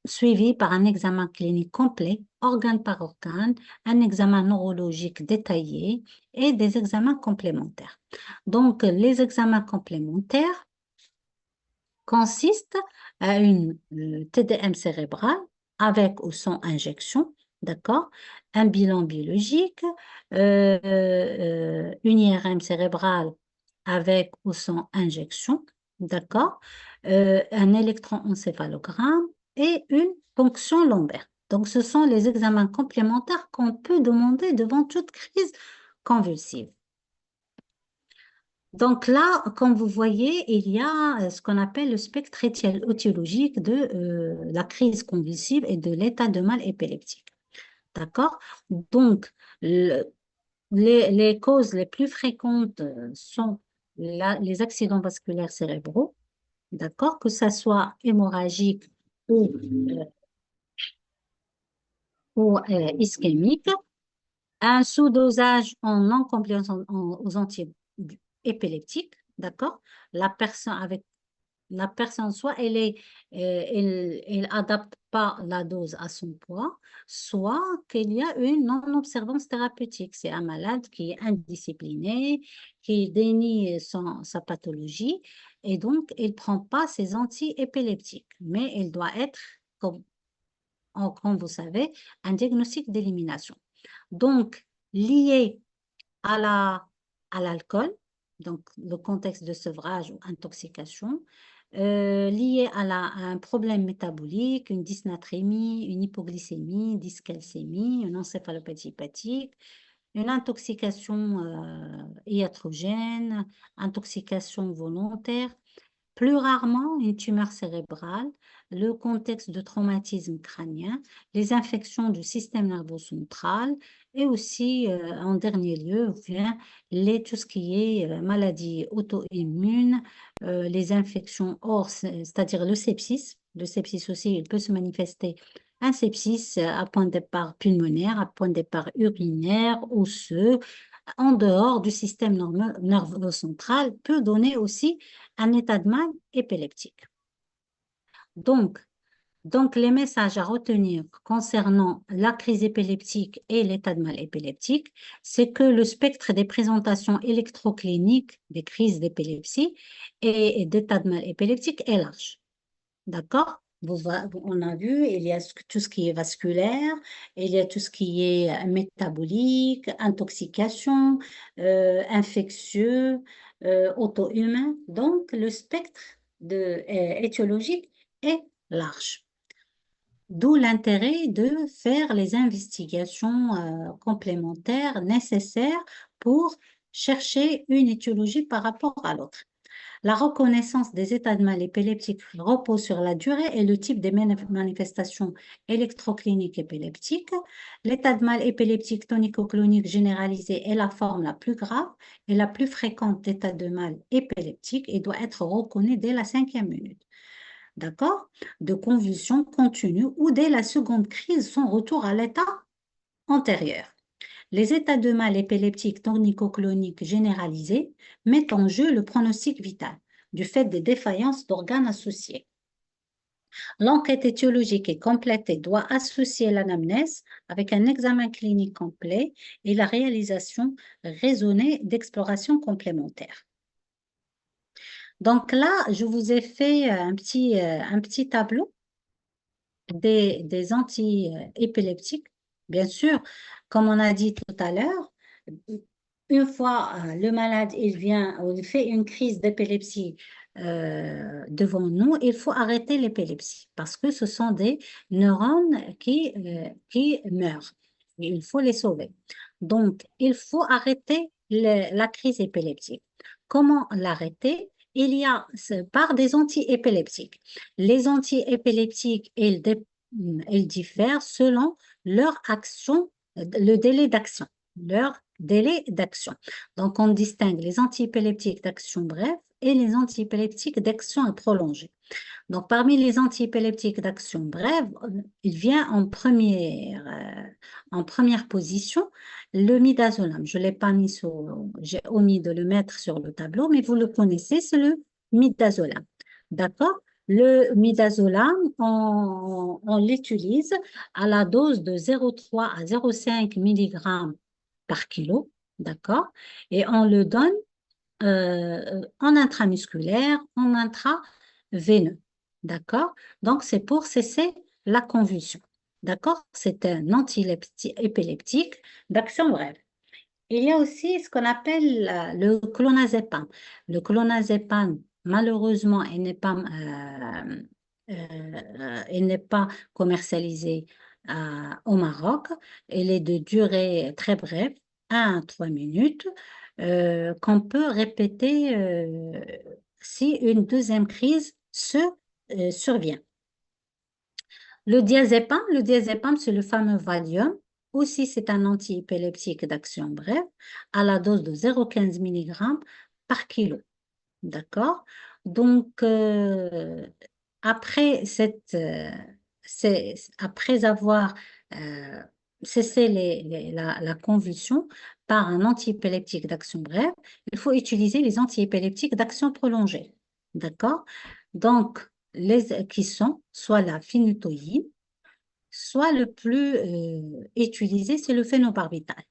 suivi par un examen clinique complet, organe par organe, un examen neurologique détaillé et des examens complémentaires. Donc, les examens complémentaires consiste à une TDM cérébrale avec ou sans injection, d'accord? Un bilan biologique, une IRM cérébrale avec ou sans injection, d'accord? Un électroencéphalogramme et une ponction lombaire. Donc, ce sont les examens complémentaires qu'on peut demander devant toute crise convulsive. Donc là, comme vous voyez, il y a ce qu'on appelle le spectre étiologique de la crise convulsive et de l'état de mal épileptique. D'accord? Donc, les causes les plus fréquentes sont les accidents vasculaires cérébraux, d'accord? Que ça soit hémorragique ou ischémique, un sous-dosage en non-compliance aux anti-épileptiques, d'accord? La personne avec la personne, soit elle adapte pas la dose à son poids, soit qu'il y a une non-observance thérapeutique. C'est un malade qui est indiscipliné, qui dénie sa pathologie, et donc il ne prend pas ses anti-épileptiques. Mais il doit être, comme vous savez, un diagnostic d'élimination. Donc, lié à l'alcool, donc le contexte de sevrage ou intoxication, lié à un problème métabolique, une dysnatrémie, une hypoglycémie, dyscalcémie, une encéphalopathie hépatique, une intoxication iatrogène, intoxication volontaire, plus rarement, une tumeur cérébrale, le contexte de traumatisme crânien, les infections du système nerveux central et aussi, en dernier lieu, vient tout ce qui est maladie auto-immune, les infections hors, c'est-à-dire le sepsis. Le sepsis aussi, il peut se manifester un sepsis à point de départ pulmonaire, à point de départ urinaire, osseux, en dehors du système nerveux central, peut donner aussi un état de mal épileptique. Donc, les messages à retenir concernant la crise épileptique et l'état de mal épileptique, c'est que le spectre des présentations électrocliniques des crises d'épilepsie et d'état de mal épileptique est large. D'accord? On a vu, il y a tout ce qui est vasculaire, il y a tout ce qui est métabolique, intoxication, infectieux, auto-humain. Donc, le spectre étiologique est large. D'où l'intérêt de faire les investigations complémentaires nécessaires pour chercher une étiologie par rapport à l'autre. La reconnaissance des états de mal épileptiques repose sur la durée et le type des manifestations électrocliniques épileptiques. L'état de mal épileptique tonico-clonique généralisé est la forme la plus grave et la plus fréquente d'état de mal épileptique et doit être reconnu dès la 5e minute. D'accord? De convulsions continues ou dès la seconde crise, son retour à l'état antérieur. Les états de mal épileptiques tonico-cloniques généralisés mettent en jeu le pronostic vital du fait des défaillances d'organes associés. L'enquête étiologique est complète et doit associer l'anamnèse avec un examen clinique complet et la réalisation raisonnée d'explorations complémentaires. Donc là, je vous ai fait un petit tableau des anti-épileptiques. Bien sûr, comme on a dit tout à l'heure, une fois le malade il vient, ou il fait une crise d'épilepsie devant nous, il faut arrêter l'épilepsie parce que ce sont des neurones qui meurent. Il faut les sauver. Donc, il faut arrêter la crise épileptique. Comment l'arrêter? Il y a par des antiépileptiques. Les antiépileptiques, ils diffèrent selon leur action, le délai d'action, leur délai d'action. Donc, on distingue les antiépileptiques d'action brève et les antiépileptiques d'action prolongée. Donc, parmi les antiépileptiques d'action brève, il vient en première position le midazolam. Je ne l'ai pas mis j'ai omis de le mettre sur le tableau, mais vous le connaissez, c'est le midazolam. D'accord? Le midazolam, on l'utilise à la dose de 0,3 à 0,5 mg par kilo. D'accord? Et on le donne en intramusculaire, en intraveineux. D'accord? Donc, c'est pour cesser la convulsion. D'accord? C'est un anti-épileptique d'action brève. Il y a aussi ce qu'on appelle le clonazepam. Le clonazepam, malheureusement, il n'est pas il n'est pas commercialisé au Maroc. Il est de durée très brève, 1 à 3 minutes, qu'on peut répéter si une deuxième crise survient. Le diazépam, c'est le fameux Valium. Aussi, c'est un antiépileptique d'action brève à la dose de 0,15 mg par kilo. D'accord? Donc, après après avoir euh, cessé la convulsion par un antiépileptique d'action brève, il faut utiliser les antiépileptiques d'action prolongée. D'accord? Donc, qui sont soit la phénytoïne, soit le plus utilisé, c'est le phénobarbital.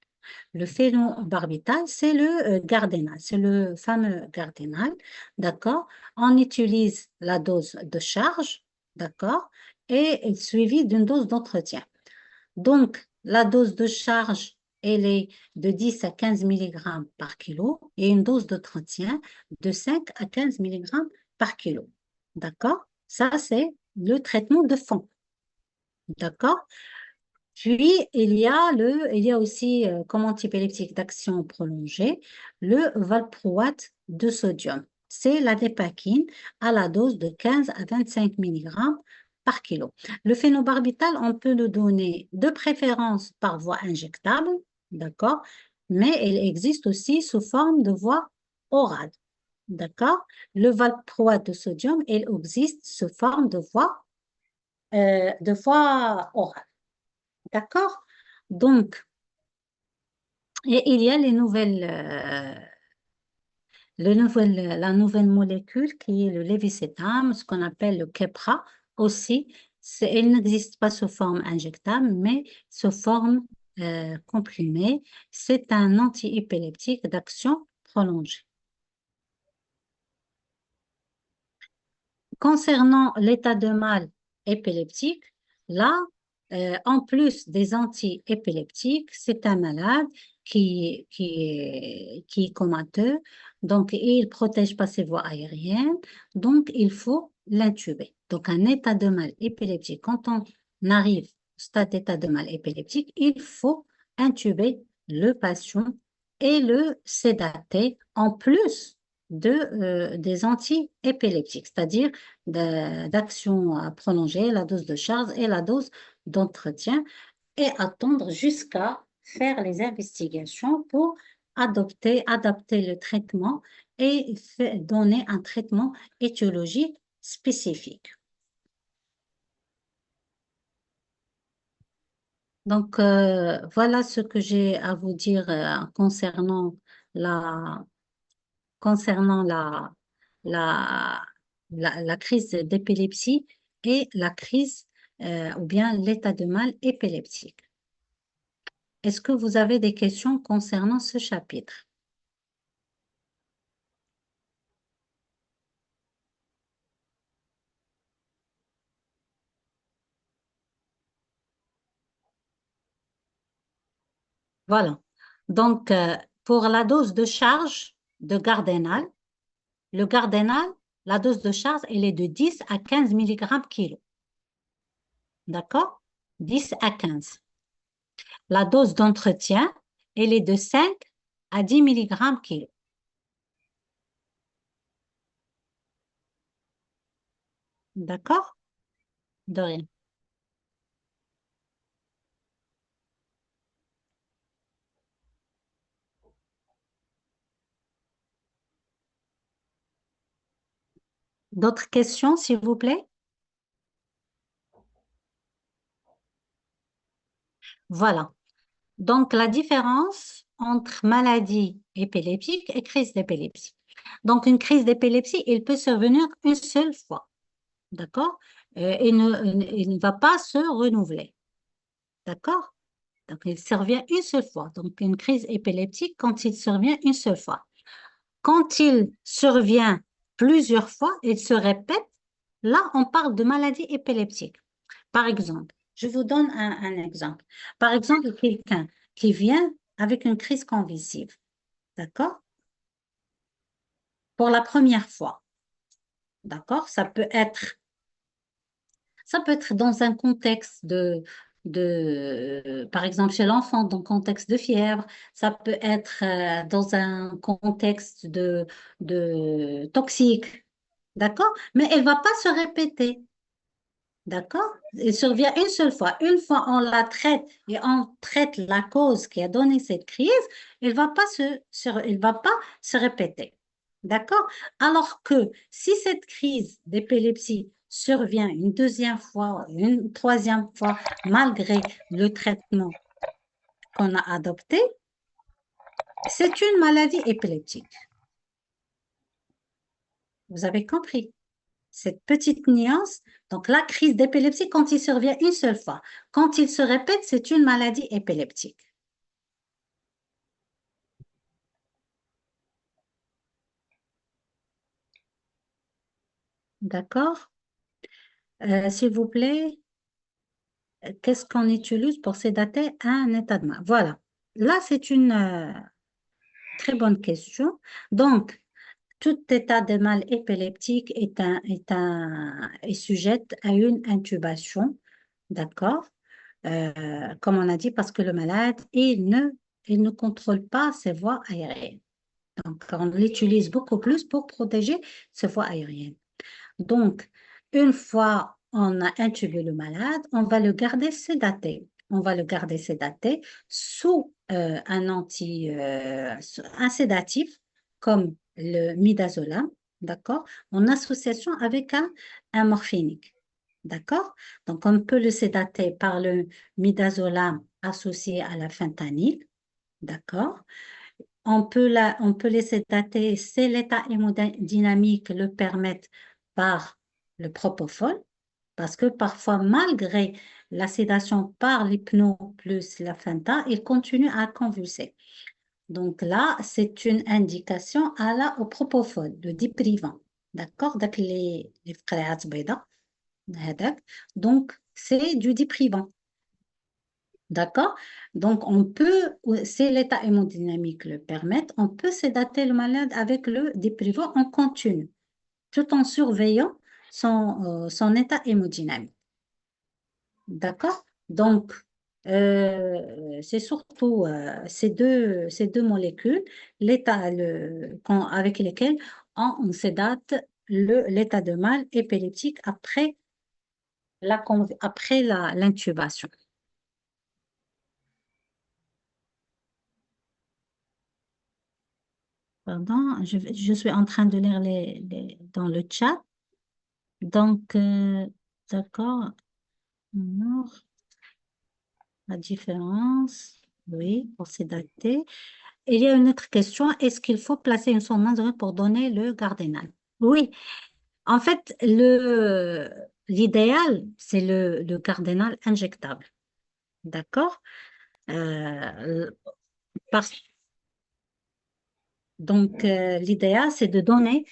Le phénobarbital, c'est le Gardénal, c'est le fameux Gardénal, d'accord? On utilise la dose de charge, d'accord? Et suivie d'une dose d'entretien. Donc, la dose de charge, elle est de 10 à 15 mg par kilo et une dose d'entretien de 5 à 15 mg par kilo, d'accord? Ça, c'est le traitement de fond, d'accord? Puis, il y a aussi, comme antiépileptique d'action prolongée, le valproate de sodium. C'est la dépakine à la dose de 15 à 25 mg par kilo. Le phénobarbital, on peut le donner de préférence par voie injectable, d'accord, mais il existe aussi sous forme de voie orale, d'accord. Le valproate de sodium, il existe sous forme de voie orale. D'accord? Donc, et il y a la nouvelle molécule qui est le lévicétam, ce qu'on appelle le Keppra aussi. Elle n'existe pas sous forme injectable, mais sous forme comprimée. C'est un antiépileptique d'action prolongée. Concernant l'état de mal épileptique, là, en plus des antiépileptiques, c'est un malade qui est comateux, donc il ne protège pas ses voies aériennes, donc il faut l'intuber. Donc un état de mal épileptique, quand on arrive au stade d'état de mal épileptique, il faut intuber le patient et le sédater en plus des antiépileptiques, c'est-à-dire d'action prolongée, la dose de charge et la dose d'entretien, et attendre jusqu'à faire les investigations pour adapter le traitement et donner un traitement étiologique spécifique. Donc, voilà ce que j'ai à vous dire la, concernant la, la crise d'épilepsie et la crise ou bien l'état de mal épileptique. Est-ce que vous avez des questions concernant ce chapitre? Voilà. Donc, pour la dose de charge de Gardénal, le Gardénal, la dose de charge, elle est de 10 à 15 mg kilo. D'accord? 10 à 15. La dose d'entretien, elle est de 5 à 10 mg kilo. D'accord? De rien. D'autres questions, s'il vous plaît? Voilà. Donc, la différence entre maladie épileptique et crise d'épilepsie. Donc, une crise d'épilepsie, il peut survenir une seule fois. D'accord? Il ne va pas se renouveler. D'accord? Donc, il survient une seule fois. Donc, une crise épileptique quand il survient une seule fois. Quand il survient plusieurs fois, il se répète, là, on parle de maladie épileptique. Par exemple, je vous donne un exemple. Par exemple, quelqu'un qui vient avec une crise convulsive, d'accord? Pour la première fois, d'accord? Ça peut être Ça peut être dans un contexte par exemple, chez l'enfant, dans un contexte de fièvre. Ça peut être dans un contexte de toxique. D'accord? Mais elle ne va pas se répéter. D'accord? Elle survient une seule fois. Une fois on la traite et on traite la cause qui a donné cette crise, elle va pas se répéter. D'accord? Alors que si cette crise d'épilepsie survient une deuxième fois, une troisième fois, malgré le traitement qu'on a adopté, c'est une maladie épileptique. Vous avez compris? Cette petite nuance, donc la crise d'épilepsie, quand il survient une seule fois, quand il se répète, c'est une maladie épileptique. D'accord? S'il vous plaît, qu'est-ce qu'on utilise pour sédater un état de mal? Voilà. Là, c'est une très bonne question. Donc, tout état de mal épileptique est sujette à une intubation. D'accord? Comme on a dit, parce que le malade, il ne contrôle pas ses voies aériennes. Donc, on l'utilise beaucoup plus pour protéger ses voies aériennes. Donc, une fois on a intubé le malade, on va le garder sédaté. On va le garder sédaté sous un sédatif comme le midazolam, d'accord, en association avec un morphinique. D'accord? Donc, on peut le sédater par le midazolam associé à la fentanyl. D'accord? On peut les sédater si l'état hémodynamique le permet par le propofol, parce que parfois, malgré la sédation par l'hypno plus la fenta, il continue à convulser. Donc là, c'est une indication au propofol, le diprivant. D'accord? Donc, les frères bêta, donc, c'est du diprivant. D'accord? Donc, si l'état hémodynamique le permet, on peut sédater le malade avec le dépривant en continu, tout en surveillant son état hémodynamique. D'accord? Donc, c'est surtout ces deux molécules, avec lesquelles on sédate l'état de mal épileptique après l'intubation. Pardon, je suis en train de lire dans le chat. Donc, d'accord. Alors, la différence, oui, pour ces datés. Il y a une autre question. Est-ce qu'il faut placer une sonde nasale pour donner le Gardénal? Oui, en fait, l'idéal, c'est le Gardénal injectable. D'accord? Euh, parce, donc, l'idéal, c'est de donner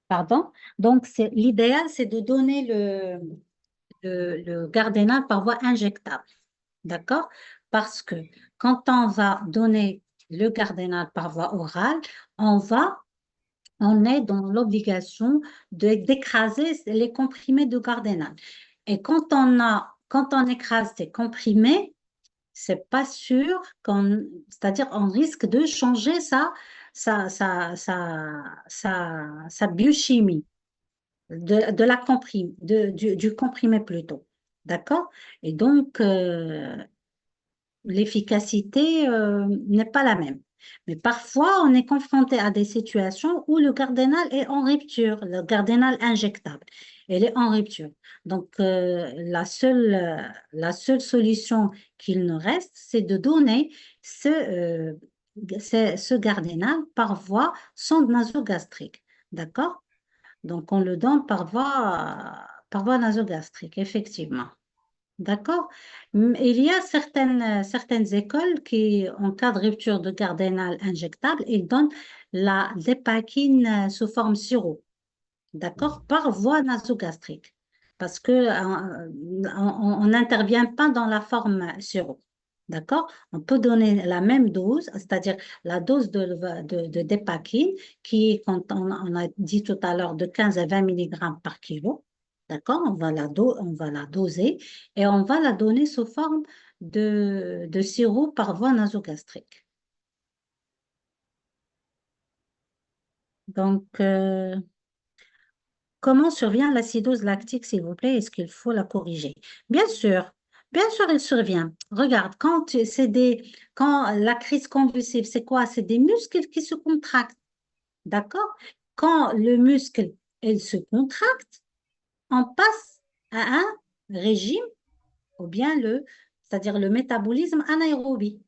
Pardon? Donc, l'idéal, c'est de donner le Gardénal par voie injectable. D'accord? Parce que quand on va donner le Gardénal par voie orale, on est dans l'obligation d'écraser les comprimés de Gardénal. Et quand on écrase ces comprimés, c'est pas sûr c'est-à-dire on risque de changer sa biochimie de la comprimée, du comprimé plutôt. D'accord? Et donc, l'efficacité n'est pas la même. Mais parfois, on est confronté à des situations où le cardinal est en rupture, le cardinal injectable, il est en rupture. Donc, la seule solution qu'il nous reste, c'est de donner ce cardinal par voie sonde nasogastrique. D'accord? Donc, on le donne par voie nasogastrique, effectivement. D'accord? Il y a certaines écoles qui, en cas de rupture de cardinal injectable, ils donnent la dépakine sous forme sirop. D'accord? Par voie nasogastrique. Parce que on n'intervient pas dans la forme sirop. D'accord? On peut donner la même dose, c'est-à-dire la dose de dépakine, qui est, quand on a dit tout à l'heure, de 15 à 20 mg par kilo. D'accord? On va la doser et on va la donner sous forme de sirop par voie nasogastrique. Donc, comment survient l'acidose lactique, s'il vous plaît? Est-ce qu'il faut la corriger? Bien sûr, elle survient. Regarde, quand la crise convulsive, c'est quoi? C'est des muscles qui se contractent, d'accord? Quand le muscle, il se contracte, on passe à un régime, ou bien c'est-à-dire le métabolisme anaérobie.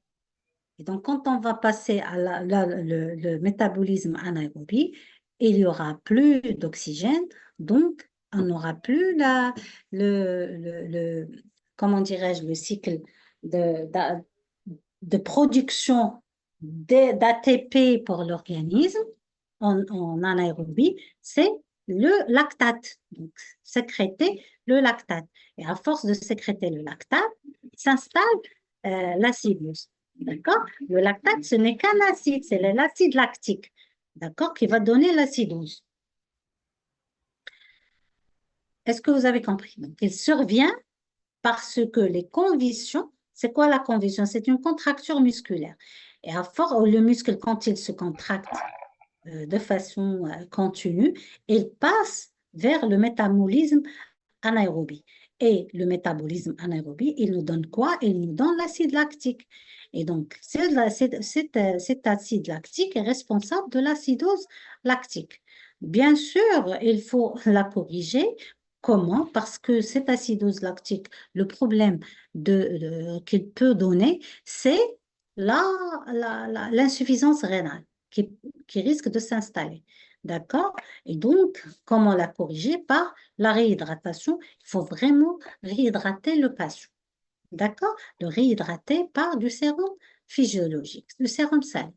Et donc, quand on va passer à le métabolisme anaérobie, il n'y aura plus d'oxygène, donc on n'aura plus comment dirais-je, le cycle de production d'ATP pour l'organisme en anaérobie, c'est le lactate. Donc, sécréter le lactate. Et à force de sécréter le lactate, s'installe l'acidose. D'accord? Le lactate, ce n'est qu'un acide, c'est l'acide lactique. D'accord? Qui va donner l'acidose. Est-ce que vous avez compris? Donc, il survient parce que les convulsions, c'est quoi la convulsion? C'est une contracture musculaire. Et à force, le muscle, quand il se contracte de façon continue, il passe vers le métabolisme anaérobie. Et le métabolisme anaérobie, il nous donne quoi? Il nous donne l'acide lactique. Et donc, cet acide lactique est responsable de l'acidose lactique. Bien sûr, il faut la corriger. Comment? Parce que cette acidose lactique, le problème qu'il peut donner, c'est la, l'insuffisance rénale qui risque de s'installer. D'accord? Et donc, comment la corriger? Par la réhydratation. Il faut vraiment réhydrater le patient. D'accord? Le réhydrater par du sérum physiologique, du sérum salé.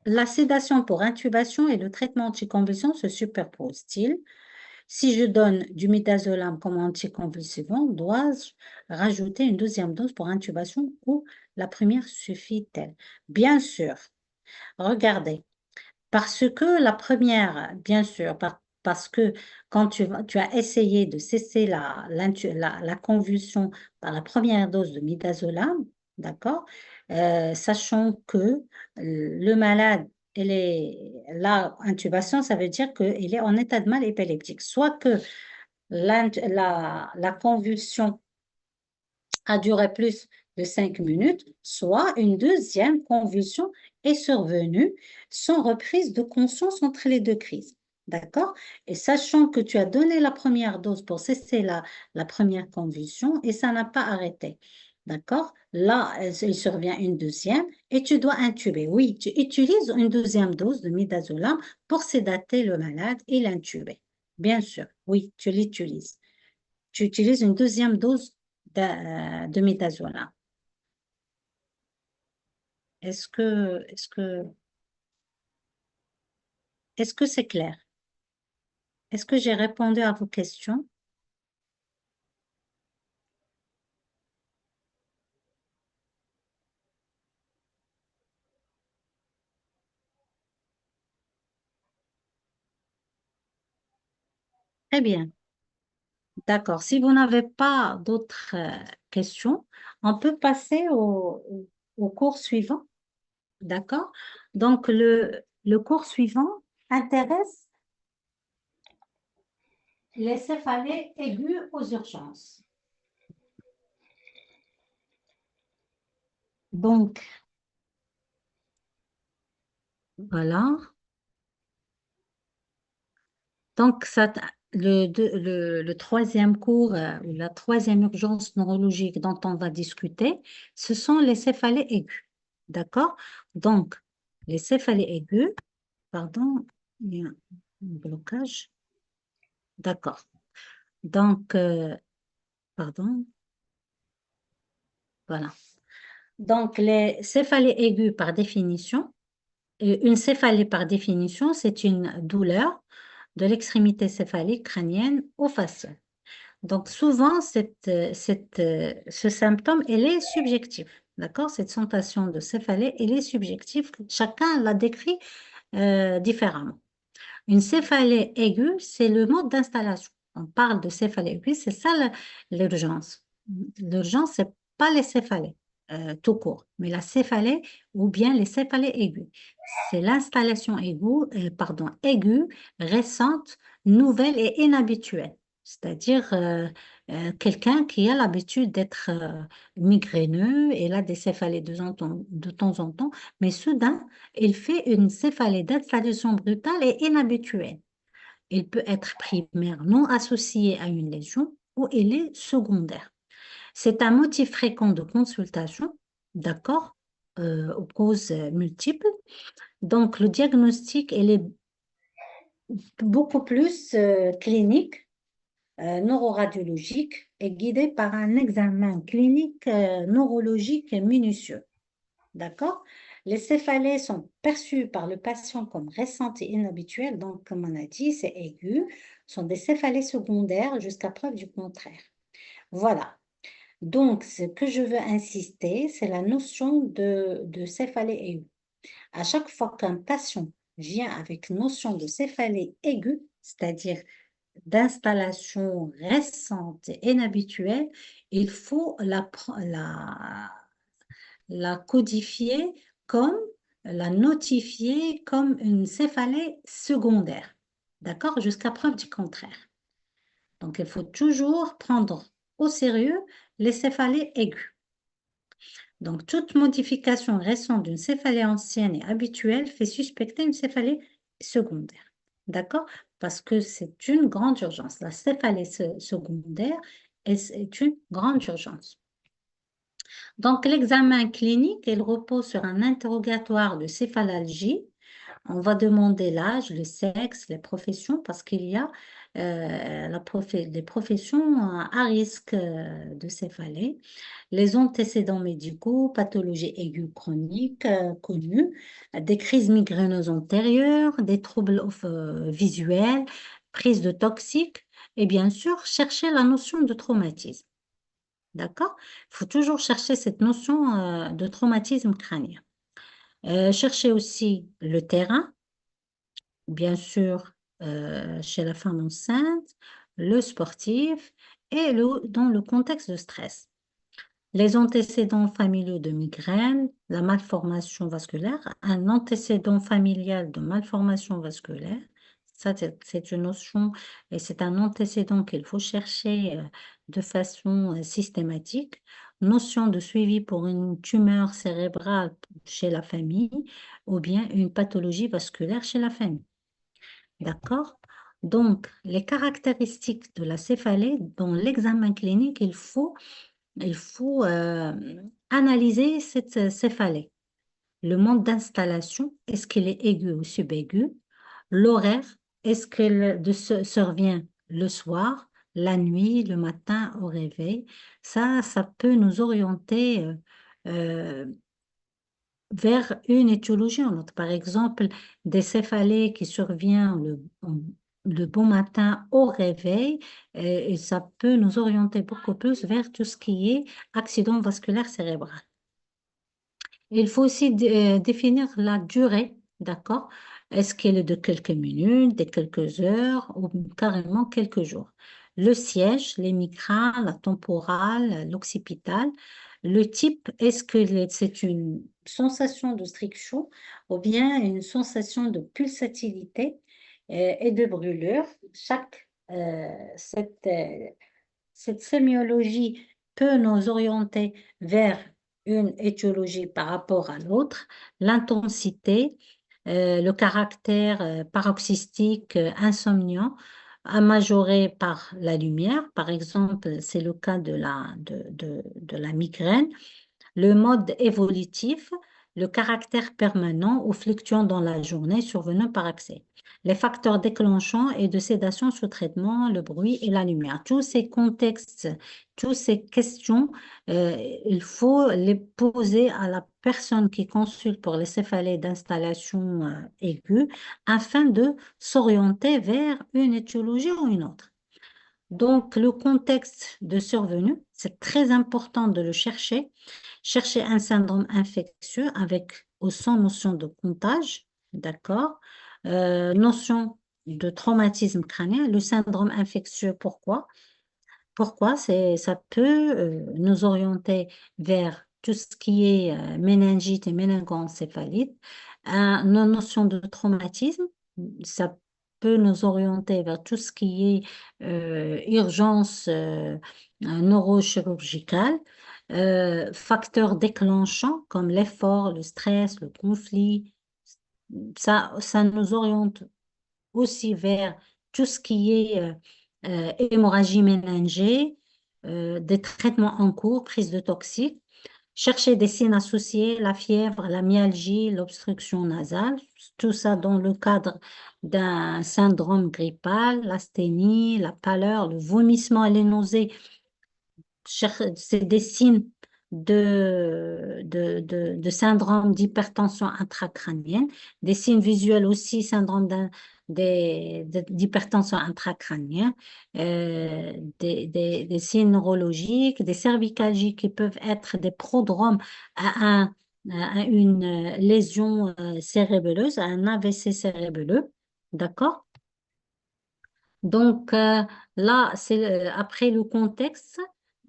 La sédation pour intubation et le traitement anticonvulsant se superposent-ils? Si je donne du midazolam comme anticonvulsivant, dois-je rajouter une deuxième dose pour intubation ou la première suffit-elle? Bien sûr. Regardez, parce que la première, bien sûr, parce que quand tu as essayé de cesser la convulsion par la première dose de midazolam, d'accord, sachant que le malade, il est là, intubation, ça veut dire qu'il est en état de mal épileptique. Soit que la convulsion a duré plus de 5 minutes, soit une deuxième convulsion est survenue sans reprise de conscience entre les deux crises. D'accord? Et sachant que tu as donné la première dose pour cesser la première convulsion et ça n'a pas arrêté. D'accord? Là, il survient une deuxième et tu dois intuber. Oui, tu utilises une deuxième dose de midazolam pour sédater le malade et l'intuber. Bien sûr, oui, tu l'utilises. Tu utilises une deuxième dose de midazolam. Est-ce que, est-ce que, est-ce que c'est clair? Est-ce que j'ai répondu à vos questions? Très bien. D'accord. Si vous n'avez pas d'autres questions, on peut passer au cours suivant. D'accord? Donc, le cours suivant intéresse les céphalées aiguës aux urgences. Donc, voilà. Donc, le troisième cours, ou la troisième urgence neurologique dont on va discuter, ce sont les céphalées aiguës. D'accord? Donc, les céphalées aiguës, pardon, il y a un blocage. D'accord. Donc, pardon, voilà. Donc, les céphalées aiguës, par définition, une céphalée, par définition, c'est une douleur de l'extrémité céphalique crânienne au facial. Donc, souvent, ce symptôme, il est subjectif. D'accord? Cette sensation de céphalée, elle est subjective. Chacun la décrit différemment. Une céphalée aiguë, c'est le mode d'installation. On parle de céphalée aiguë, c'est ça l'urgence. L'urgence, c'est pas les céphalées tout court, mais la céphalée ou bien les céphalées aiguës. C'est l'installation aiguë, récente, nouvelle et inhabituelle. C'est-à-dire quelqu'un qui a l'habitude d'être migraineux et a des céphalées de temps en temps, mais soudain, il fait une céphalée d'installation brutale et inhabituelle. Il peut être primaire, non associé à une lésion, ou il est secondaire. C'est un motif fréquent de consultation, d'accord, aux causes multiples. Donc, le diagnostic, il est beaucoup plus clinique, neuroradiologique et guidé par un examen clinique neurologique minutieux. D'accord? Les céphalées sont perçues par le patient comme récentes et inhabituelles, donc comme on a dit, c'est aigu, sont des céphalées secondaires jusqu'à preuve du contraire. Voilà. Donc, ce que je veux insister, c'est la notion de céphalée aiguë. À chaque fois qu'un patient vient avec notion de céphalée aiguë, c'est-à-dire d'installation récente et inhabituelle, il faut la codifier comme, la notifier comme une céphalée secondaire. D'accord? Jusqu'à preuve du contraire. Donc, il faut toujours prendre au sérieux les céphalées aiguës. Donc, toute modification récente d'une céphalée ancienne et habituelle fait suspecter une céphalée secondaire. D'accord? Parce que c'est une grande urgence. La céphalée secondaire est une grande urgence. Donc, l'examen clinique, il repose sur un interrogatoire de céphalalgie. On va demander l'âge, le sexe, les professions, parce qu'il y a des professions à risque de céphalée, les antécédents médicaux, pathologies aiguës chroniques connues, des crises migraineuses antérieures, des troubles visuels, prise de toxiques, et bien sûr, chercher la notion de traumatisme. D'accord? Il faut toujours chercher cette notion de traumatisme crânien. Chercher aussi le terrain, bien sûr, chez la femme enceinte, le sportif et dans le contexte de stress. Les antécédents familiaux de migraine, la malformation vasculaire, un antécédent familial de malformation vasculaire, ça c'est une notion et c'est un antécédent qu'il faut chercher de façon systématique. Notion de suivi pour une tumeur cérébrale chez la famille ou bien une pathologie vasculaire chez la famille. D'accord? Donc, les caractéristiques de la céphalée, dans l'examen clinique, il faut analyser cette céphalée. Le mode d'installation, est-ce qu'il est aigu ou subaigu? L'horaire, est-ce qu'elle survient le soir, la nuit, le matin au réveil? Ça peut nous orienter euh, vers une étiologie ou l'autre. Par exemple, des céphalées qui surviennent le bon matin au réveil, et ça peut nous orienter beaucoup plus vers tout ce qui est accident vasculaire cérébral. Il faut aussi définir la durée, d'accord? Est-ce qu'elle est de quelques minutes, de quelques heures ou carrément quelques jours? Le siège, l'hémicrane, la temporale, l'occipital. Le type, est-ce que c'est une sensation de striction ou bien une sensation de pulsatilité et de brûlure? Cette sémiologie peut nous orienter vers une étiologie par rapport à l'autre, l'intensité, le caractère paroxystique, insomniant, à majorer par la lumière. Par exemple, c'est le cas de la migraine. Le mode évolutif, le caractère permanent ou fluctuant dans la journée survenant par accès. les facteurs déclenchants et de sédation sous traitement, le bruit et la lumière. Tous ces contextes, toutes ces questions, il faut les poser à la personne qui consulte pour les céphalées d'installation aiguë afin de s'orienter vers une étiologie ou une autre. Donc, le contexte de survenue, c'est très important de le chercher. Chercher un syndrome infectieux avec ou sans notion de comptage, d'accord? Notion de traumatisme crânien. Le syndrome infectieux, pourquoi? Pourquoi? Ça peut nous orienter vers tout ce qui est méningite et méningoencéphalite. Nos notions de traumatisme, ça peut nous orienter vers tout ce qui est urgence neurochirurgicale, facteurs déclenchants comme l'effort, le stress, le conflit. Ça nous oriente aussi vers tout ce qui est hémorragie méningée, des traitements en cours, prise de toxiques. Chercher des signes associés, la fièvre, la myalgie, l'obstruction nasale, tout ça dans le cadre d'un syndrome grippal, l'asthénie, la pâleur, le vomissement et les nausées. C'est des signes de syndrome d'hypertension intracrânienne, des signes visuels aussi, syndrome d'hypertension intracrânienne, des signes neurologiques, des cervicalgies qui peuvent être des prodromes à une lésion cérébelleuse, à un AVC cérébelleux. D'accord? Donc là, après le contexte,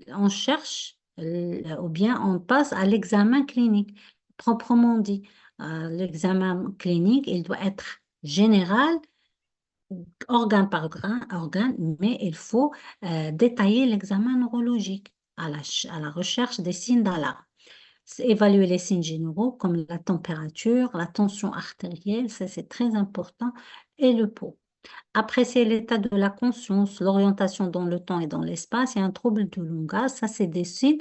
on cherche ou bien on passe à l'examen clinique, proprement dit. L'examen clinique, il doit être général, organe par organe, mais il faut détailler l'examen neurologique à la recherche des signes d'alarme. C'est évaluer les signes généraux comme la température, la tension artérielle, ça c'est très important, et le pouls. Apprécier l'état de la conscience, l'orientation dans le temps et dans l'espace et un trouble de langage, ça c'est des signes,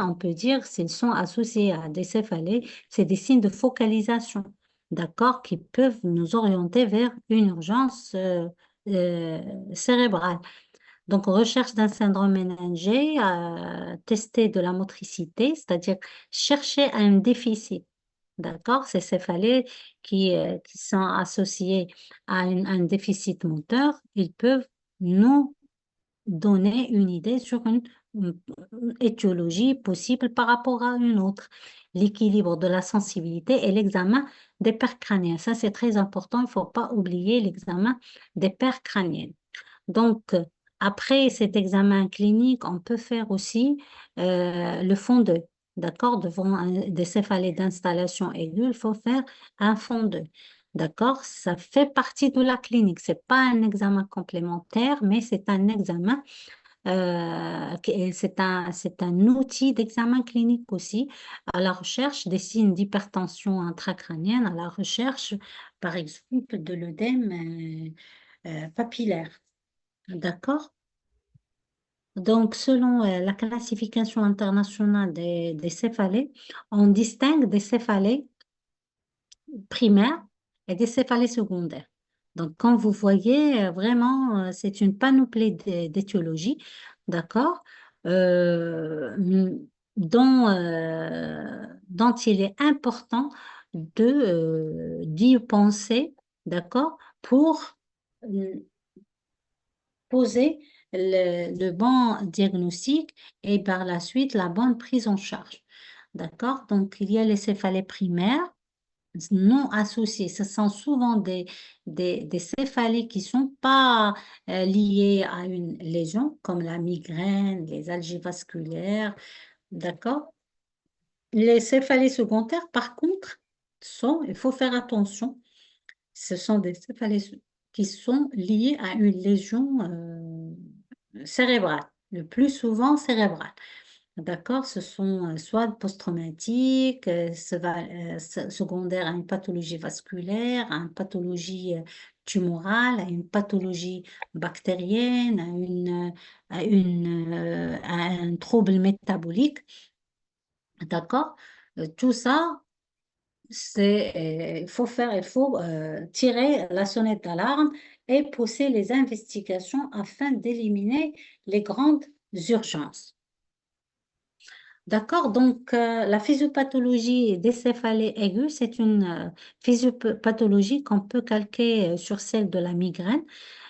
on peut dire, s'ils sont associés à des céphalées, c'est des signes de focalisation, d'accord, qui peuvent nous orienter vers une urgence euh, cérébrale. Donc, recherche d'un syndrome méningé, tester de la motricité, c'est-à-dire chercher un déficit. D'accord? Ces céphalées qui sont associées à un déficit moteur, ils peuvent nous donner une idée sur une étiologie possible par rapport à une autre. L'équilibre de la sensibilité et l'examen des paires crâniennes. Ça, c'est très important. Il ne faut pas oublier l'examen des paires crâniennes. Donc, après cet examen clinique, on peut faire aussi le fond d'œil. D'accord? Devant des céphalées d'installation aiguë, il faut faire un fond d'œil. D'accord? Ça fait partie de la clinique. C'est pas un examen complémentaire, mais c'est un examen, c'est un outil d'examen clinique aussi, à la recherche des signes d'hypertension intracrânienne, à la recherche, par exemple, de l'œdème papillaire. D'accord? Donc, selon la classification internationale des céphalées, on distingue des céphalées primaires et des céphalées secondaires. Donc, quand vous voyez, vraiment, c'est une panoplie d'étiologies, d'accord, dont il est important d'y penser, d'accord, pour poser le bon diagnostic et par la suite la bonne prise en charge. D'accord? Donc, il y a les céphalées primaires non associées. Ce sont souvent des céphalées qui ne sont pas liées à une lésion, comme la migraine, les algies vasculaires. D'accord? Les céphalées secondaires, par contre, il faut faire attention, ce sont des céphalées qui sont liées à une lésion cérébrale, le plus souvent cérébrale. D'accord? Ce sont soit post-traumatiques, secondaires à une pathologie vasculaire, à une pathologie tumorale, à une pathologie bactérienne, à un trouble métabolique. D'accord? Tout ça, il faut tirer la sonnette d'alarme et pousser les investigations afin d'éliminer les grandes urgences. D'accord, donc la physiopathologie des céphalées aigus, c'est une physiopathologie qu'on peut calquer sur celle de la migraine.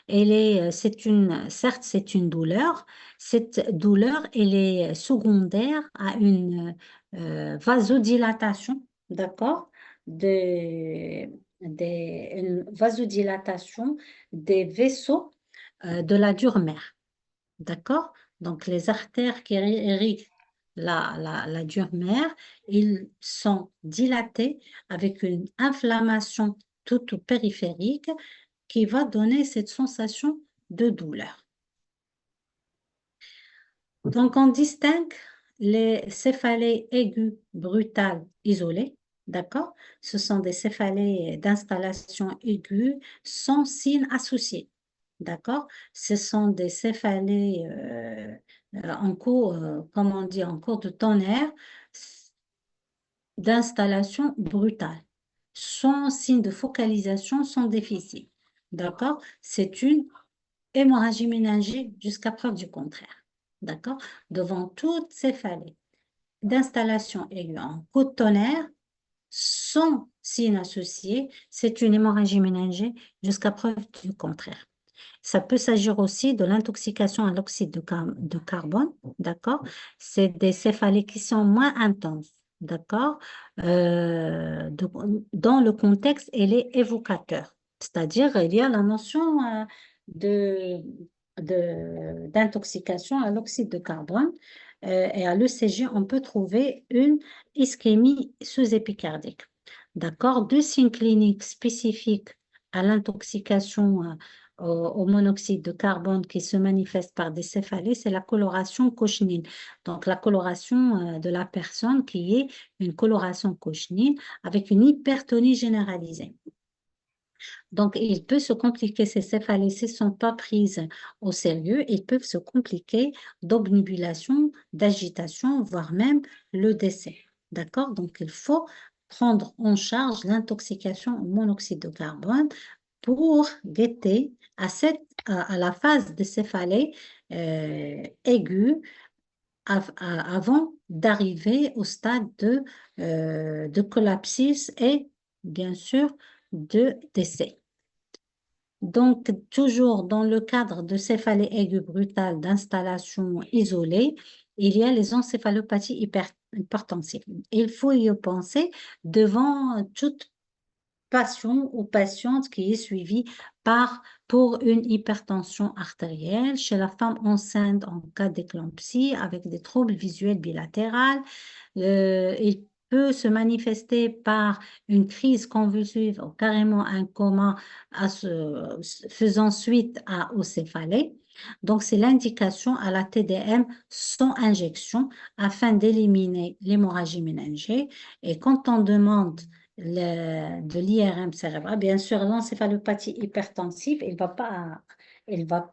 Certes, c'est une douleur. Cette douleur, elle est secondaire à une vasodilatation, d'accord, une vasodilatation des vaisseaux de la dure mère. D'accord? Donc, les artères qui irriguent la dure mère, ils sont dilatés avec une inflammation toute périphérique qui va donner cette sensation de douleur. Donc, on distingue les céphalées aiguës brutales isolées, d'accord? Ce sont des céphalées d'installation aiguë sans signe associé, d'accord? Ce sont des céphalées en cours, comme on dit, en cours de tonnerre d'installation brutale, sans signe de focalisation, sans déficit, d'accord? C'est une hémorragie méningée jusqu'à preuve du contraire. D'accord? Devant toutes ces céphalées d'installation aiguë en coup de tonnerre, sans signe associé, c'est une hémorragie méningée jusqu'à preuve du contraire. Ça peut s'agir aussi de l'intoxication à l'oxyde de carbone, d'accord? C'est des céphalées qui sont moins intenses, d'accord? Dans le contexte, elle est évocateur, c'est-à-dire il y a la notion de, d'intoxication à l'oxyde de carbone et à l'ECG, on peut trouver une ischémie sous-épicardique, d'accord? Deux signes cliniques spécifiques à l'intoxication au monoxyde de carbone qui se manifeste par des céphalées, c'est la coloration cochenille. Donc, la coloration de la personne qui est une coloration cochenille avec une hypertonie généralisée. Donc, il peut se compliquer, ces céphalées, s'ils ne sont pas prises au sérieux, ils peuvent se compliquer d'obnubulation, d'agitation, voire même le décès. D'accord? Donc, il faut prendre en charge l'intoxication au monoxyde de carbone pour guetter à la phase de céphalée aiguë avant d'arriver au stade de collapsis et bien sûr de décès. Donc, toujours dans le cadre de céphalée aiguë brutale d'installation isolée, il y a les encéphalopathies hypertensives. Il faut y penser devant toute patient ou patiente qui est suivie pour une hypertension artérielle chez la femme enceinte en cas d'éclampsie avec des troubles visuels bilatéraux. Il peut se manifester par une crise convulsive ou carrément un coma faisant suite aux céphalées. Donc, c'est l'indication à la TDM sans injection afin d'éliminer l'hémorragie méningée. Et quand on demande de l'IRM cérébral. Bien sûr, l'encéphalopathie hypertensive, il va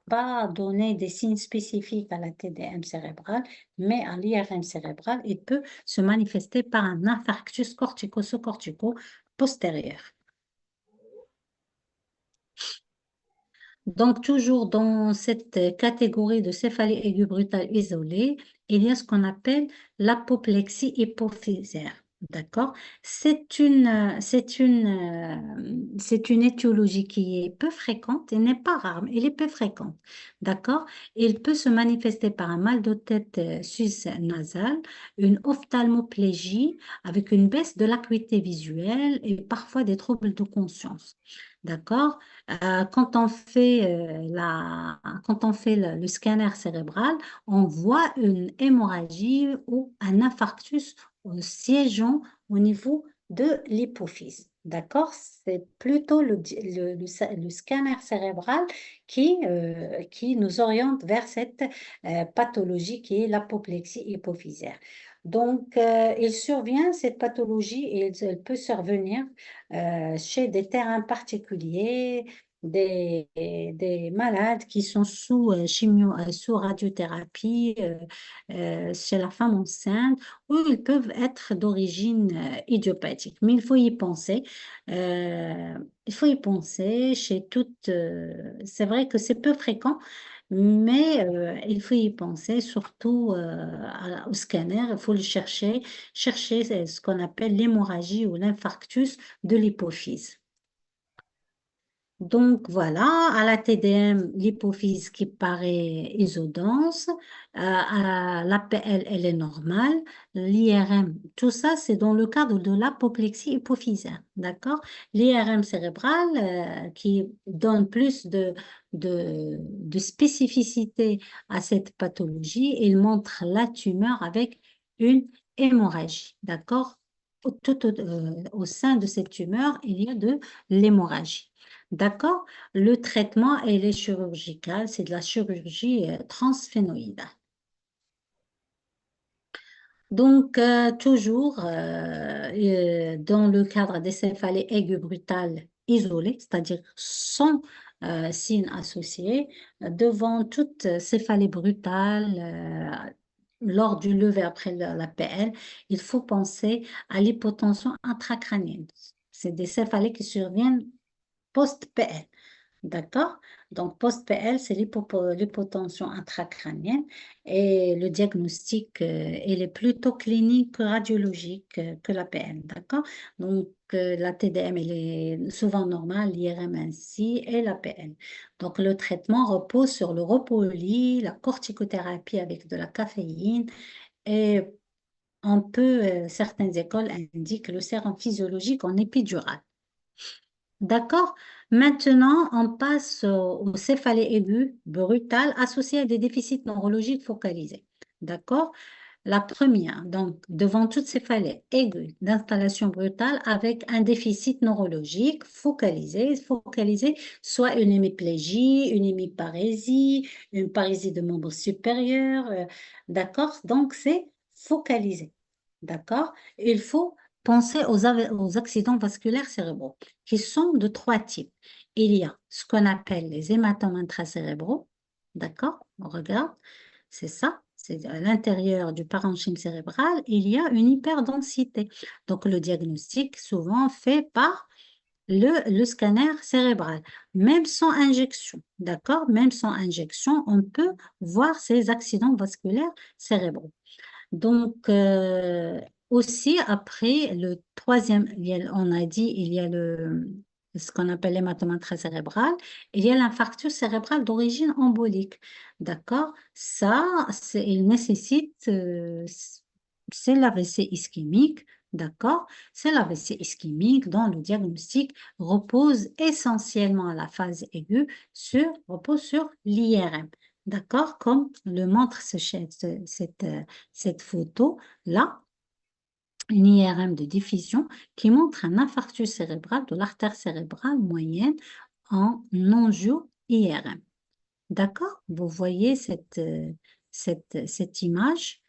pas donner des signes spécifiques à la TDM cérébrale, mais à l'IRM cérébral, il peut se manifester par un infarctus cortico-sous-cortico postérieur. Donc, toujours dans cette catégorie de céphalie aiguë brutale isolée, il y a ce qu'on appelle l'apoplexie hypophysaire. D'accord? C'est une étiologie qui est peu fréquente et n'est pas rare, mais elle est peu fréquente. D'accord? Il peut se manifester par un mal de tête sus-nasal, une ophtalmoplégie avec une baisse de l'acuité visuelle et parfois des troubles de conscience. D'accord? Quand on fait le scanner cérébral, on voit une hémorragie ou un infarctus siégeant au niveau de l'hypophyse. D'accord? C'est plutôt le scanner cérébral qui nous oriente vers cette pathologie qui est l'apoplexie hypophysaire. Donc, il survient cette pathologie et elle peut survenir chez des terrains particuliers, des malades qui sont sous radiothérapie chez la femme enceinte, ou ils peuvent être d'origine idiopathique. Mais il faut y penser. euh, il faut y penser chez toutes. C'est vrai que c'est peu fréquent, mais il faut y penser surtout au scanner. Il faut le chercher ce qu'on appelle l'hémorragie ou l'infarctus de l'hypophyse. Donc voilà, à la TDM, l'hypophyse qui paraît isodense, à l'APL, elle est normale, l'IRM, tout ça, c'est dans le cadre de l'apoplexie hypophysaire, d'accord? L'IRM cérébral qui donne plus de spécificité à cette pathologie, il montre la tumeur avec une hémorragie, d'accord? Au sein de cette tumeur, il y a de l'hémorragie. D'accord? Le traitement, elle est chirurgical, c'est de la chirurgie transphénoïdale. Donc, toujours dans le cadre des céphalées aiguës brutales isolées, c'est-à-dire sans signe associé, devant toute céphalée brutale, lors du lever après la PL, il faut penser à l'hypotension intracrânienne. C'est des céphalées qui surviennent post-PL. D'accord? Donc, post-PL, c'est l'hypotension intracrânienne et le diagnostic, il est plutôt clinique que radiologique que la PL. D'accord? Donc, la TDM, elle est souvent normale, l'IRM ainsi et la PL. Donc, le traitement repose sur le repos au lit, la corticothérapie avec de la caféine et certaines écoles indiquent le sérum physiologique en épidural. D'accord? Maintenant, on passe aux céphalées aiguës brutales associées à des déficits neurologiques focalisés. D'accord? La première, donc, devant toutes céphalées aiguës d'installation brutale avec un déficit neurologique focalisé, soit une hémiplégie, une hémiparésie, une parésie de membre supérieur. D'accord? Donc, c'est focalisé. D'accord? Il faut penser aux accidents vasculaires cérébraux qui sont de trois types. Il y a ce qu'on appelle les hématomes intracérébraux. D'accord? On regarde. C'est ça. C'est à l'intérieur du parenchyme cérébral, il y a une hyperdensité. Donc, le diagnostic, souvent fait par le scanner cérébral, même sans injection. D'accord? Même sans injection, on peut voir ces accidents vasculaires cérébraux. Donc, aussi, après, le troisième, on a dit, il y a ce qu'on appelle l'hématome intracérébral, il y a l'infarctus cérébral d'origine embolique. D'accord? Ça, il nécessite, c'est l'AVC ischémique. D'accord? C'est l'AVC ischémique dont le diagnostic repose essentiellement à la phase aiguë repose sur l'IRM. D'accord? Comme le montre cette photo-là, une IRM de diffusion qui montre un infarctus cérébral de l'artère cérébrale moyenne en angio-IRM. D'accord? Vous voyez cette image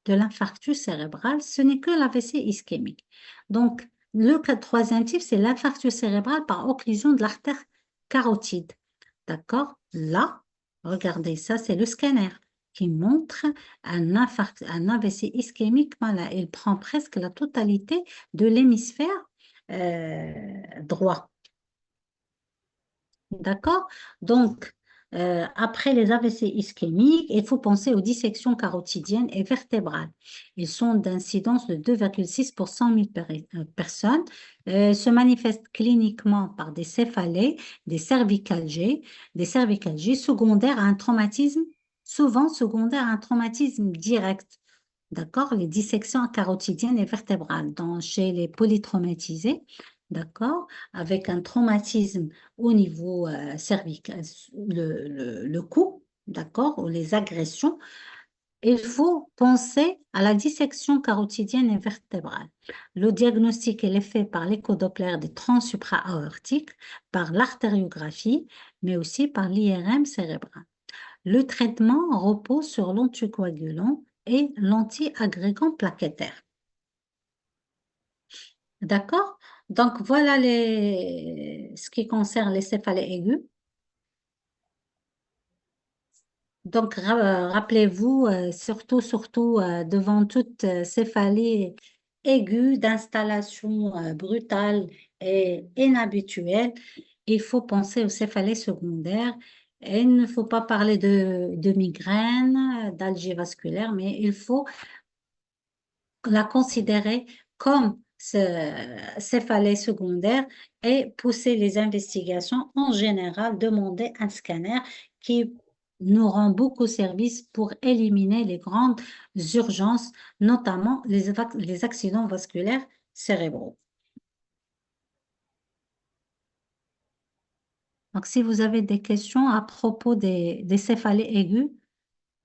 de l'infarctus cérébral, ce n'est que l'AVC ischémique. Donc, le troisième type, c'est l'infarctus cérébral par occlusion de l'artère carotide. D'accord? Là, regardez, ça, c'est le scanner qui montre un AVC ischémique. Voilà, il prend presque la totalité de l'hémisphère droit. D'accord? Donc, après les AVC ischémiques, il faut penser aux dissections carotidiennes et vertébrales. Ils sont d'incidence de 2,6 pour 100 000 personnes. Se manifestent cliniquement par des céphalées, des cervicalgies secondaires à un traumatisme, souvent secondaires à un traumatisme direct. D'accord? Les dissections carotidiennes et vertébrales chez les polytraumatisés. D'accord? Avec un traumatisme au niveau cervical, le cou, d'accord, ou les agressions, il faut penser à la dissection carotidienne et vertébrale. Le diagnostic, il est fait par l'échodoppler des troncs supra-aortiques, par l'artériographie, mais aussi par l'IRM cérébral. Le traitement repose sur l'anticoagulant et l'anti-agrégant plaquettaire. D'accord? Donc, voilà ce qui concerne les céphalées aigus. Donc, rappelez-vous, surtout devant toute céphalée aiguë d'installation brutale et inhabituelle, il faut penser aux céphalées secondaires. Et il ne faut pas parler de migraine, d'algie vasculaire, mais il faut la considérer comme céphalée secondaire et pousser les investigations en général, demander un scanner qui nous rend beaucoup service pour éliminer les grandes urgences, notamment les accidents vasculaires cérébraux. Donc, si vous avez des questions à propos des céphalées aiguës,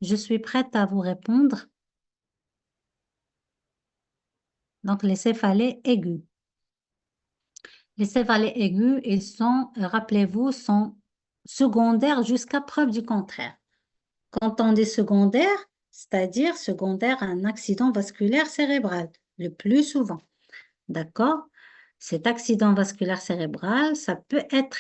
je suis prête à vous répondre. Donc, les céphalées aiguës. Les céphalées aiguës, ils sont, rappelez-vous, sont secondaires jusqu'à preuve du contraire. Quand on dit secondaire, c'est-à-dire secondaire à un accident vasculaire cérébral, le plus souvent. D'accord? Cet accident vasculaire cérébral, ça peut être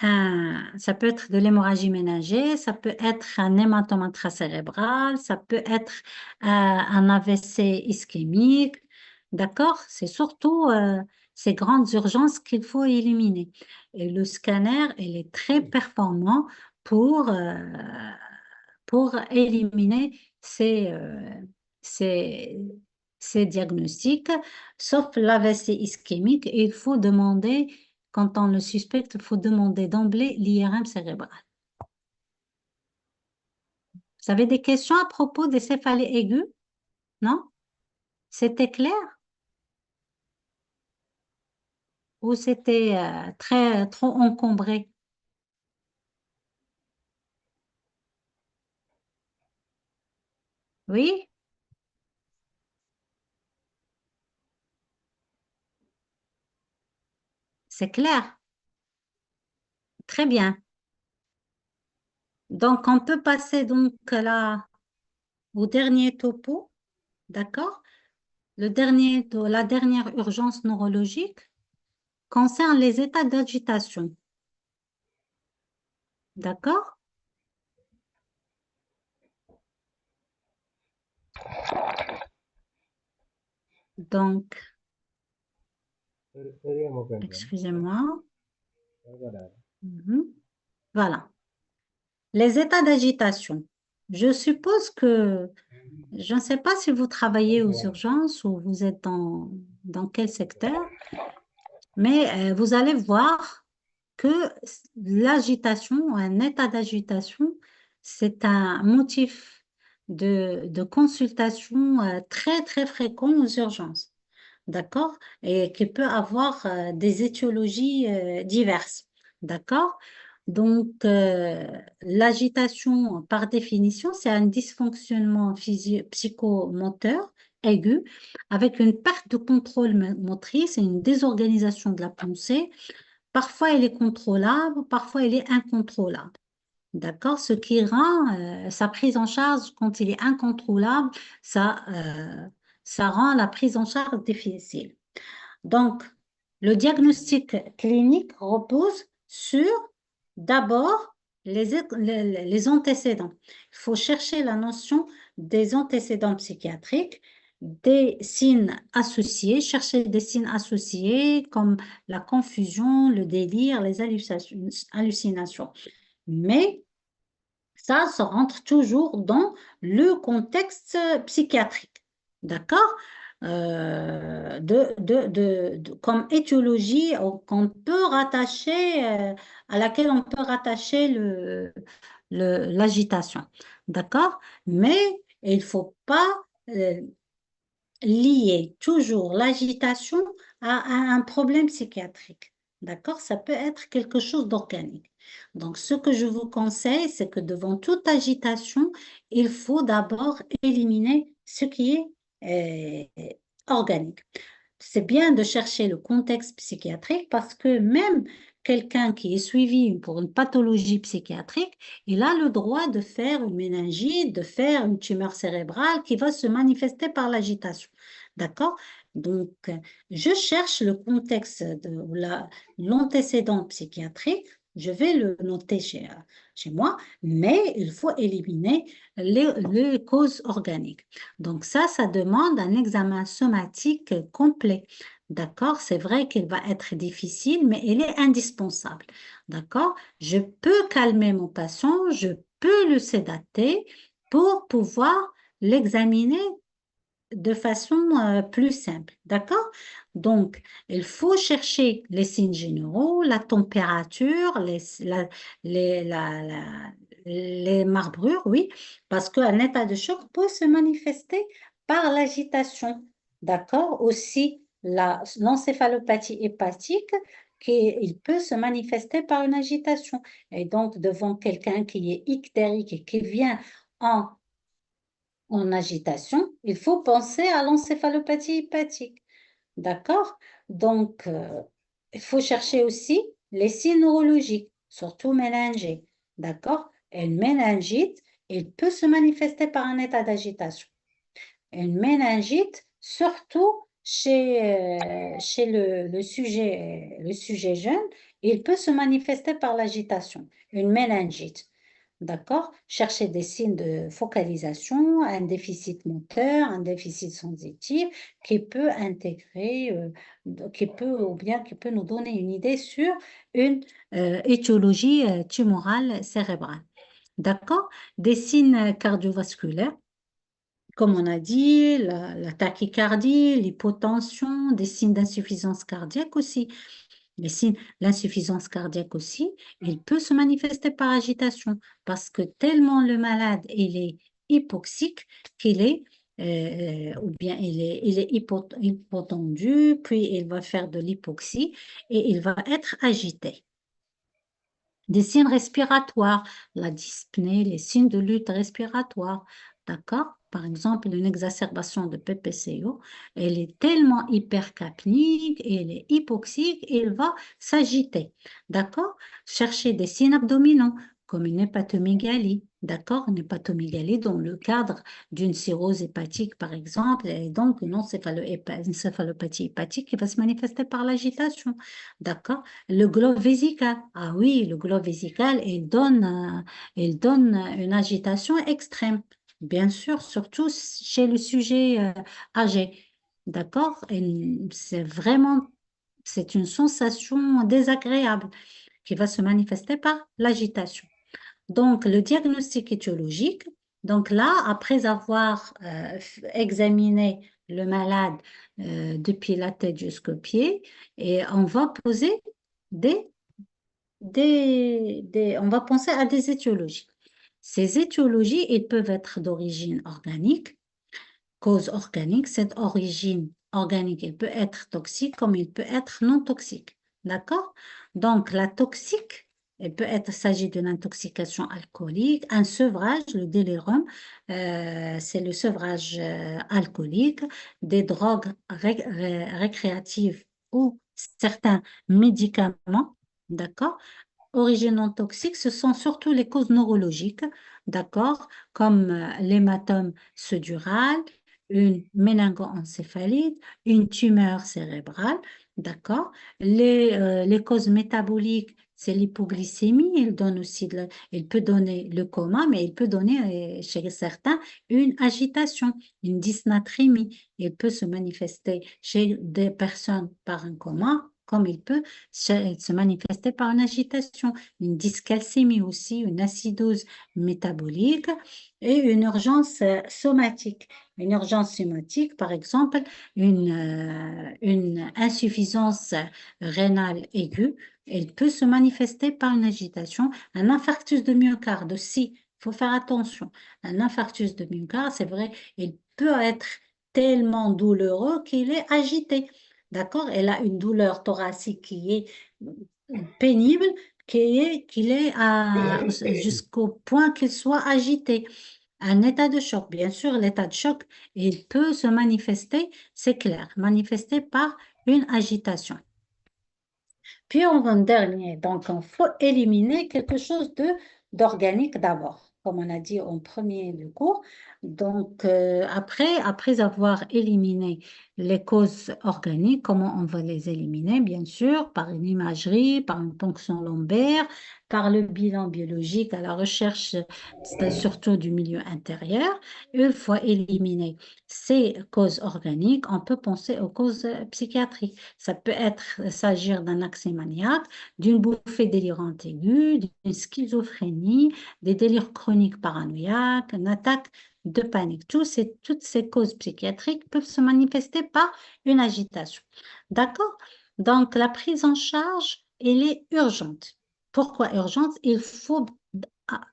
de l'hémorragie ménagée, ça peut être un hématome intracérébral, ça peut être un AVC ischémique. D'accord? C'est surtout ces grandes urgences qu'il faut éliminer. Et le scanner, il est très performant pour, euh, pour éliminer ces, ces diagnostics, sauf l'AVC ischémique. Il faut demander, quand on le suspecte, il faut demander d'emblée l'IRM cérébral. Vous avez des questions à propos des céphalées aiguës? Non? C'était clair? Ou c'était trop encombré? Oui, c'est clair. Très bien. Donc, on peut passer donc là au dernier topo, d'accord? La dernière urgence neurologique concerne les états d'agitation, d'accord? Donc, excusez-moi. Mhm. Voilà. Les états d'agitation. Je suppose que, je ne sais pas si vous travaillez aux urgences ou vous êtes dans quel secteur, mais vous allez voir que l'agitation, un état d'agitation, c'est un motif de consultation très, très fréquent aux urgences. D'accord? Et qui peut avoir des étiologies diverses. D'accord? Donc, l'agitation, par définition, c'est un dysfonctionnement psychomoteur aigu avec une perte de contrôle motrice et une désorganisation de la pensée. Parfois, elle est contrôlable, parfois, elle est incontrôlable. D'accord? Ce qui rend sa prise en charge, quand il est incontrôlable, ça rend la prise en charge difficile. Donc, le diagnostic clinique repose sur d'abord les antécédents. Il faut chercher la notion des antécédents psychiatriques, des signes associés, chercher des signes associés comme la confusion, le délire, les hallucinations. Mais ça rentre toujours dans le contexte psychiatrique. D'accord? Comme étiologie à laquelle on peut rattacher l'agitation. D'accord? Mais il ne faut pas euh, lier toujours l'agitation à un problème psychiatrique. D'accord? Ça peut être quelque chose d'organique. Donc, ce que je vous conseille, c'est que devant toute agitation, il faut d'abord éliminer ce qui est organique. C'est bien de chercher le contexte psychiatrique parce que même quelqu'un qui est suivi pour une pathologie psychiatrique, il a le droit de faire une méningite, de faire une tumeur cérébrale qui va se manifester par l'agitation. D'accord? Donc, je cherche le contexte de l'antécédent psychiatrique. Je vais le noter chez moi, mais il faut éliminer les causes organiques. Donc ça demande un examen somatique complet. D'accord? C'est vrai qu'il va être difficile, mais il est indispensable. D'accord? Je peux calmer mon patient, je peux le sédater pour pouvoir l'examiner de façon plus simple. D'accord? Donc, il faut chercher les signes généraux, la température, les marbrures, oui, parce qu'un état de choc peut se manifester par l'agitation. D'accord? Aussi, l'encéphalopathie hépatique, il peut se manifester par une agitation. Et donc, devant quelqu'un qui est ictérique et qui vient en agitation, il faut penser à l'encéphalopathie hépatique. D'accord? Donc, il faut chercher aussi les signes neurologiques, surtout méningés. D'accord? Et une méningite, il peut se manifester par un état d'agitation. Une méningite, surtout chez le sujet jeune, il peut se manifester par l'agitation. Une méningite. D'accord? Chercher des signes de focalisation, un déficit moteur, un déficit sensitif qui peut intégrer, ou bien qui peut nous donner une idée sur une étiologie tumorale cérébrale. D'accord? Des signes cardiovasculaires, comme on a dit, la tachycardie, l'hypotension, des signes d'insuffisance cardiaque aussi. Les signes, l'insuffisance cardiaque aussi, il peut se manifester par agitation parce que tellement le malade, il est hypoxique qu'il est, ou bien il est hypotendu, puis il va faire de l'hypoxie et il va être agité. Des signes respiratoires, la dyspnée, les signes de lutte respiratoire, d'accord? Par exemple, une exacerbation de PPCO, elle est tellement hypercapnique, elle est hypoxique, et elle va s'agiter, d'accord? Chercher des signes abdominaux, comme une hépatomégalie, d'accord? Une hépatomégalie dans le cadre d'une cirrhose hépatique, par exemple, et donc une encéphalopathie hépatique qui va se manifester par l'agitation, d'accord? Le globe vésical. Ah oui, le globe vésical, il donne une agitation extrême. Bien sûr, surtout chez le sujet âgé. D'accord? Et c'est une sensation désagréable qui va se manifester par l'agitation. Donc, le diagnostic étiologique, donc là, après avoir examiné le malade depuis la tête jusqu'aux pieds, et on va poser des, on va penser à des étiologies. Ces étiologies, elles peuvent être d'origine organique, cause organique. Cette origine organique, elle peut être toxique comme il peut être non toxique. D'accord? Donc, la toxique, elle peut être, s'agit d'une intoxication alcoolique, un sevrage, le délirium, c'est le sevrage alcoolique, des drogues récréatives ou certains médicaments. D'accord? Origine non toxique, ce sont surtout les causes neurologiques, d'accord, comme l'hématome suddural, une méningoencéphalite, une tumeur cérébrale, d'accord. Les causes métaboliques, c'est l'hypoglycémie, il peut donner le coma, mais il peut donner chez certains une agitation, une dysnatrémie. Il peut se manifester chez des personnes par un coma, comme il peut se manifester par une agitation, une dyscalcémie aussi, une acidose métabolique et une urgence somatique. Une urgence somatique, par exemple, une insuffisance rénale aiguë, elle peut se manifester par une agitation. Un infarctus de myocarde aussi, il faut faire attention. Un infarctus de myocarde, c'est vrai, il peut être tellement douloureux qu'il est agité. D'accord? Elle a une douleur thoracique qui est pénible, qu'il est jusqu'au point qu'il soit agité. Un état de choc, bien sûr, l'état de choc, il peut se manifester, c'est clair, manifester par une agitation. Puis en dernier, donc il faut éliminer quelque chose d'organique d'abord. comme on a dit en premier du cours. Donc, après avoir éliminé les causes organiques, comment on va les éliminer? Bien sûr, par une imagerie, par une ponction lombaire, par le bilan biologique à la recherche, surtout du milieu intérieur. Une fois éliminé ces causes organiques, on peut penser aux causes psychiatriques. Ça peut s'agir d'un accès maniaque, d'une bouffée délirante aiguë, d'une schizophrénie, des délires chroniques paranoïaques, une attaque de panique. Toutes ces causes psychiatriques peuvent se manifester par une agitation. D'accord? Donc, la prise en charge, elle est urgente. Pourquoi urgente? Il faut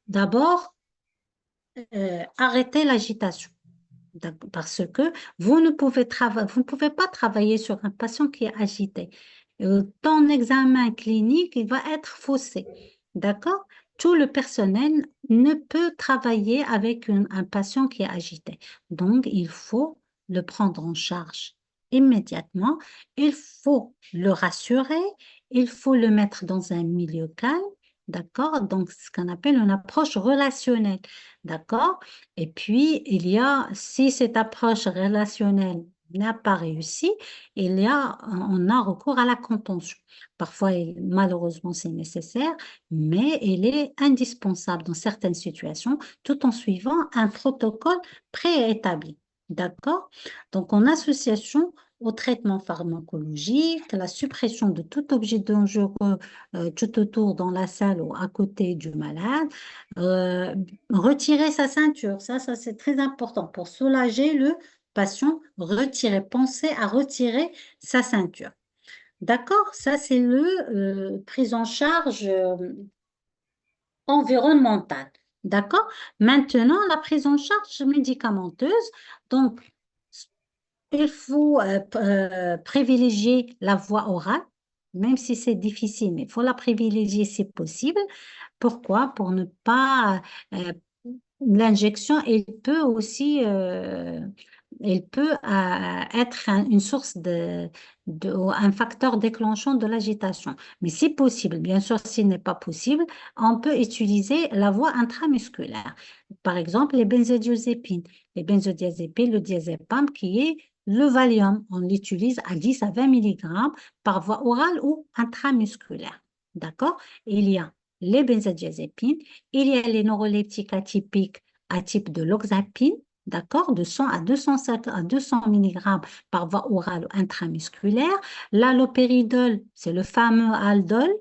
d'abord arrêter l'agitation. Parce que vous ne pouvez pas travailler sur un patient qui est agité. Ton examen clinique, il va être faussé. D'accord? Tout le personnel ne peut travailler avec un patient qui est agité. Donc, il faut le prendre en charge immédiatement. Il faut le rassurer. Il faut le mettre dans un milieu calme. D'accord? Donc, ce qu'on appelle une approche relationnelle. D'accord? Et puis, si cette approche relationnelle n'a pas réussi, on a recours à la contention. Parfois, malheureusement, c'est nécessaire, mais il est indispensable dans certaines situations, tout en suivant un protocole préétabli. D'accord? Donc, en association au traitement pharmacologique, la suppression de tout objet dangereux tout autour dans la salle ou à côté du malade, euh, retirer sa ceinture, ça c'est très important pour soulager le patient. Penser à retirer sa ceinture. D'accord? Ça c'est le prise en charge environnementale. D'accord? Maintenant, la prise en charge médicamenteuse. Donc, il faut privilégier la voie orale, même si c'est difficile, mais il faut la privilégier si possible. Pourquoi? Pour ne pas l'injection, elle peut être une source ou un facteur déclenchant de l'agitation. Mais si possible, bien sûr, s'il n'est pas possible, on peut utiliser la voie intramusculaire. Par exemple, les benzodiazépines. Les benzodiazépines, le diazépam, qui est le Valium, on l'utilise à 10 à 20 mg par voie orale ou intramusculaire. D'accord? Il y a les benzodiazépines, il y a les neuroleptiques atypiques à type de l'oxapine, d'accord, de 100 à 250 à 200 mg par voie orale ou intramusculaire. L'halopéridol, c'est le fameux Aldol,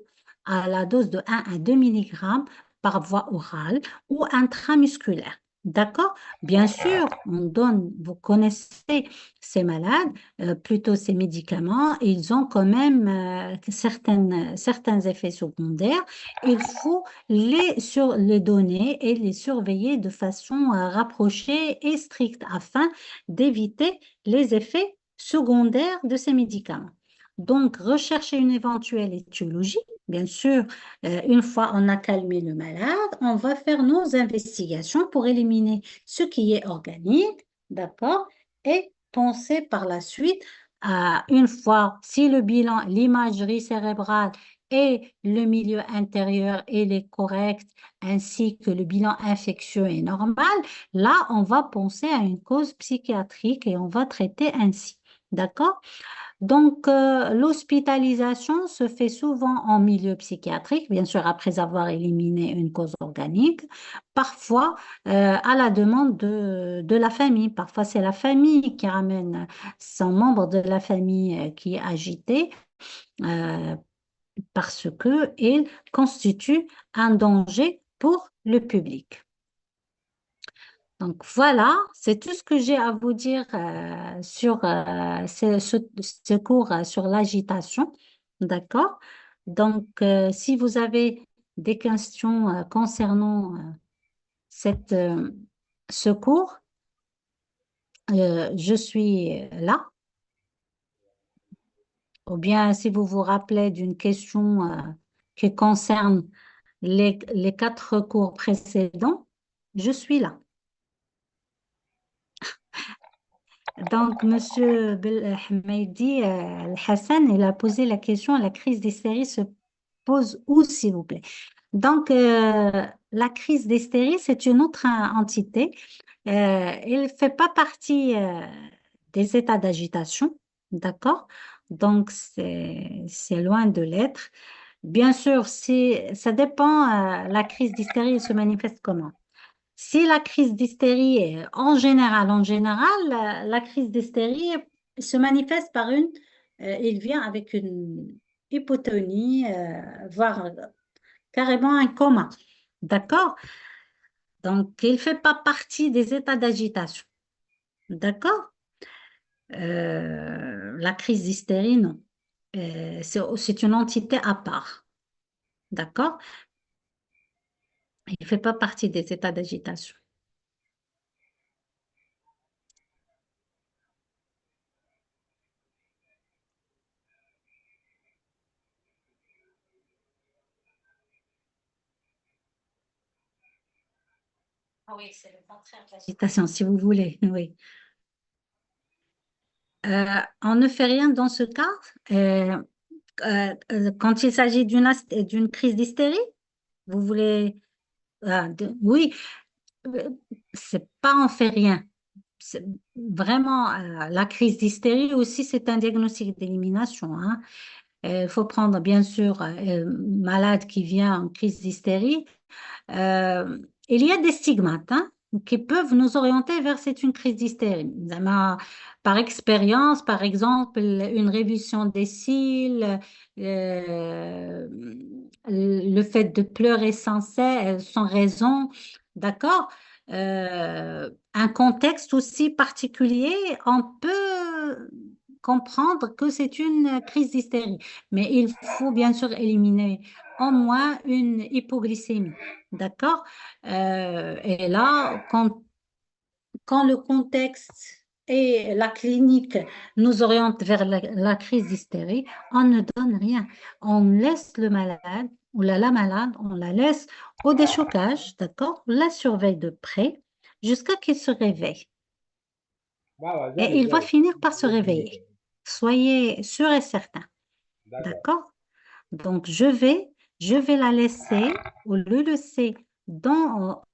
à la dose de 1 à 2 mg par voie orale ou intramusculaire. D'accord? Bien sûr, vous connaissez ces malades, plutôt ces médicaments, ils ont quand même certains effets secondaires. Il faut les donner et les surveiller de façon rapprochée et stricte afin d'éviter les effets secondaires de ces médicaments. Donc, rechercher une éventuelle étiologie. Bien sûr, une fois on a calmé le malade, on va faire nos investigations pour éliminer ce qui est organique, d'accord, et penser par la suite à une fois si le bilan, l'imagerie cérébrale et le milieu intérieur est correct, ainsi que le bilan infectieux est normal, là, on va penser à une cause psychiatrique et on va traiter ainsi. D'accord? Donc, l'hospitalisation se fait souvent en milieu psychiatrique, bien sûr après avoir éliminé une cause organique, parfois à la demande de la famille. Parfois, c'est la famille qui ramène son membre de la famille qui est agité euh, parce qu'il constitue un danger pour le public. Donc voilà, c'est tout ce que j'ai à vous dire sur ce cours sur l'agitation. D'accord? Donc, si vous avez des questions concernant cette, euh, ce cours, je suis là. Ou bien si vous vous rappelez d'une question qui concerne les quatre cours précédents, je suis là. Donc, Monsieur Belhmeidi Hassan, il a posé la question, la crise d'hystérie se pose où, s'il vous plaît? Donc, la crise d'hystérie, c'est une autre entité. Elle ne fait pas partie des états d'agitation, d'accord? Donc, c'est loin de l'être. Bien sûr, si, ça dépend, la crise d'hystérie elle se manifeste comment? Si la crise d'hystérie est en général, la crise d'hystérie se manifeste par il vient avec une hypotonie, voire carrément un coma. D'accord? Donc, il ne fait pas partie des états d'agitation. D'accord? La crise d'hystérie, non. C'est une entité à part. D'accord? Il ne fait pas partie des états d'agitation. Ah oui, c'est le contraire de l'agitation, si vous voulez. Oui. On ne fait rien dans ce cas. Quand il s'agit d'une crise d'hystérie, vous voulez. Oui, euh, c'est pas on fait rien. C'est vraiment la crise d'hystérie aussi, c'est un diagnostic d'élimination, hein. Il faut prendre bien sûr malade qui vient en crise d'hystérie. Euh, il y a des stigmates hein, qui peuvent nous orienter vers une crise d'hystérie. Par expérience, par exemple, une révision des cils, euh, le fait de pleurer sans raison, d'accord? Un contexte aussi particulier, on peut comprendre que c'est une crise d'hystérie, mais il faut bien sûr éliminer au moins une hypoglycémie. D'accord? Et là, quand le contexte et la clinique nous orientent vers la crise d'hystérie, on ne donne rien. On laisse le malade ou la malade, on la laisse au déchocage, d'accord? On la surveille de près jusqu'à qu'il se réveille. Bah, Et il va finir par se réveiller. Soyez sûr et certain, d'accord. d'accord? Donc, je vais la laisser ou le laisser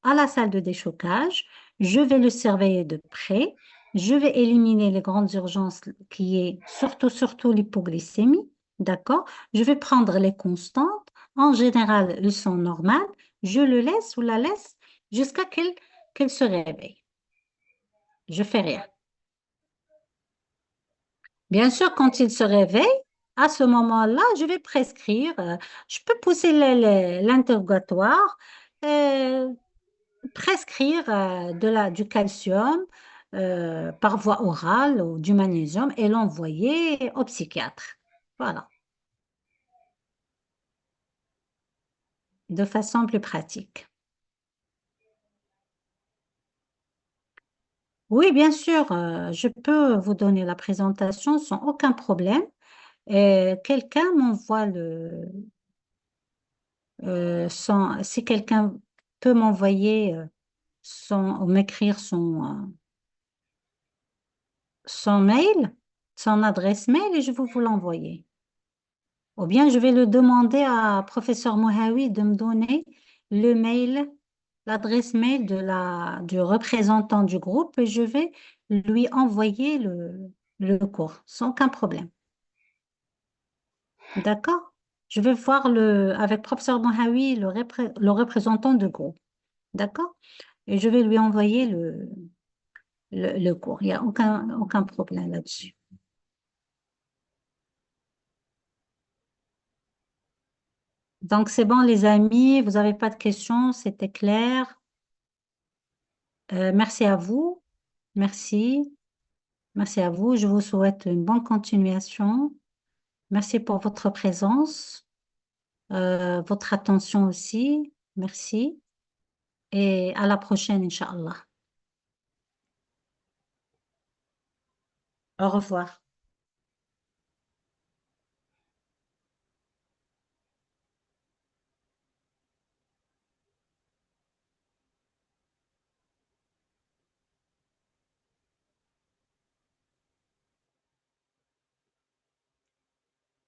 à la salle de déchocage. Je vais le surveiller de près. Je vais éliminer les grandes urgences qui est surtout l'hypoglycémie. D'accord? Je vais prendre les constantes. En général, elles sont normales. Je le laisse ou la laisse jusqu'à qu'elle se réveille. Je fais rien. Bien sûr, quand il se réveille, à ce moment-là, je vais prescrire. Je peux pousser l'interrogatoire, euh, prescrire du calcium par voie orale ou du magnésium et l'envoyer au psychiatre. Voilà, de façon plus pratique. Oui, bien sûr, je peux vous donner la présentation sans aucun problème. Et quelqu'un m'envoie si quelqu'un peut m'envoyer ou m'écrire son mail, son adresse mail et je vais vous l'envoyer. Ou bien je vais le demander à professeur Mohawi de me donner le mail, l'adresse mail du représentant du groupe et je vais lui envoyer le cours sans aucun problème. D'accord? Je vais voir avec professeur Mohawi, le représentant du groupe. D'accord? Et je vais lui envoyer le cours. Il n'y a aucun problème là-dessus. Donc, c'est bon, les amis, vous n'avez pas de questions, c'était clair. Merci à vous. Merci. Merci à vous. Je vous souhaite une bonne continuation. Merci pour votre présence, votre attention aussi. Merci. Et à la prochaine, Inch'Allah. Au revoir.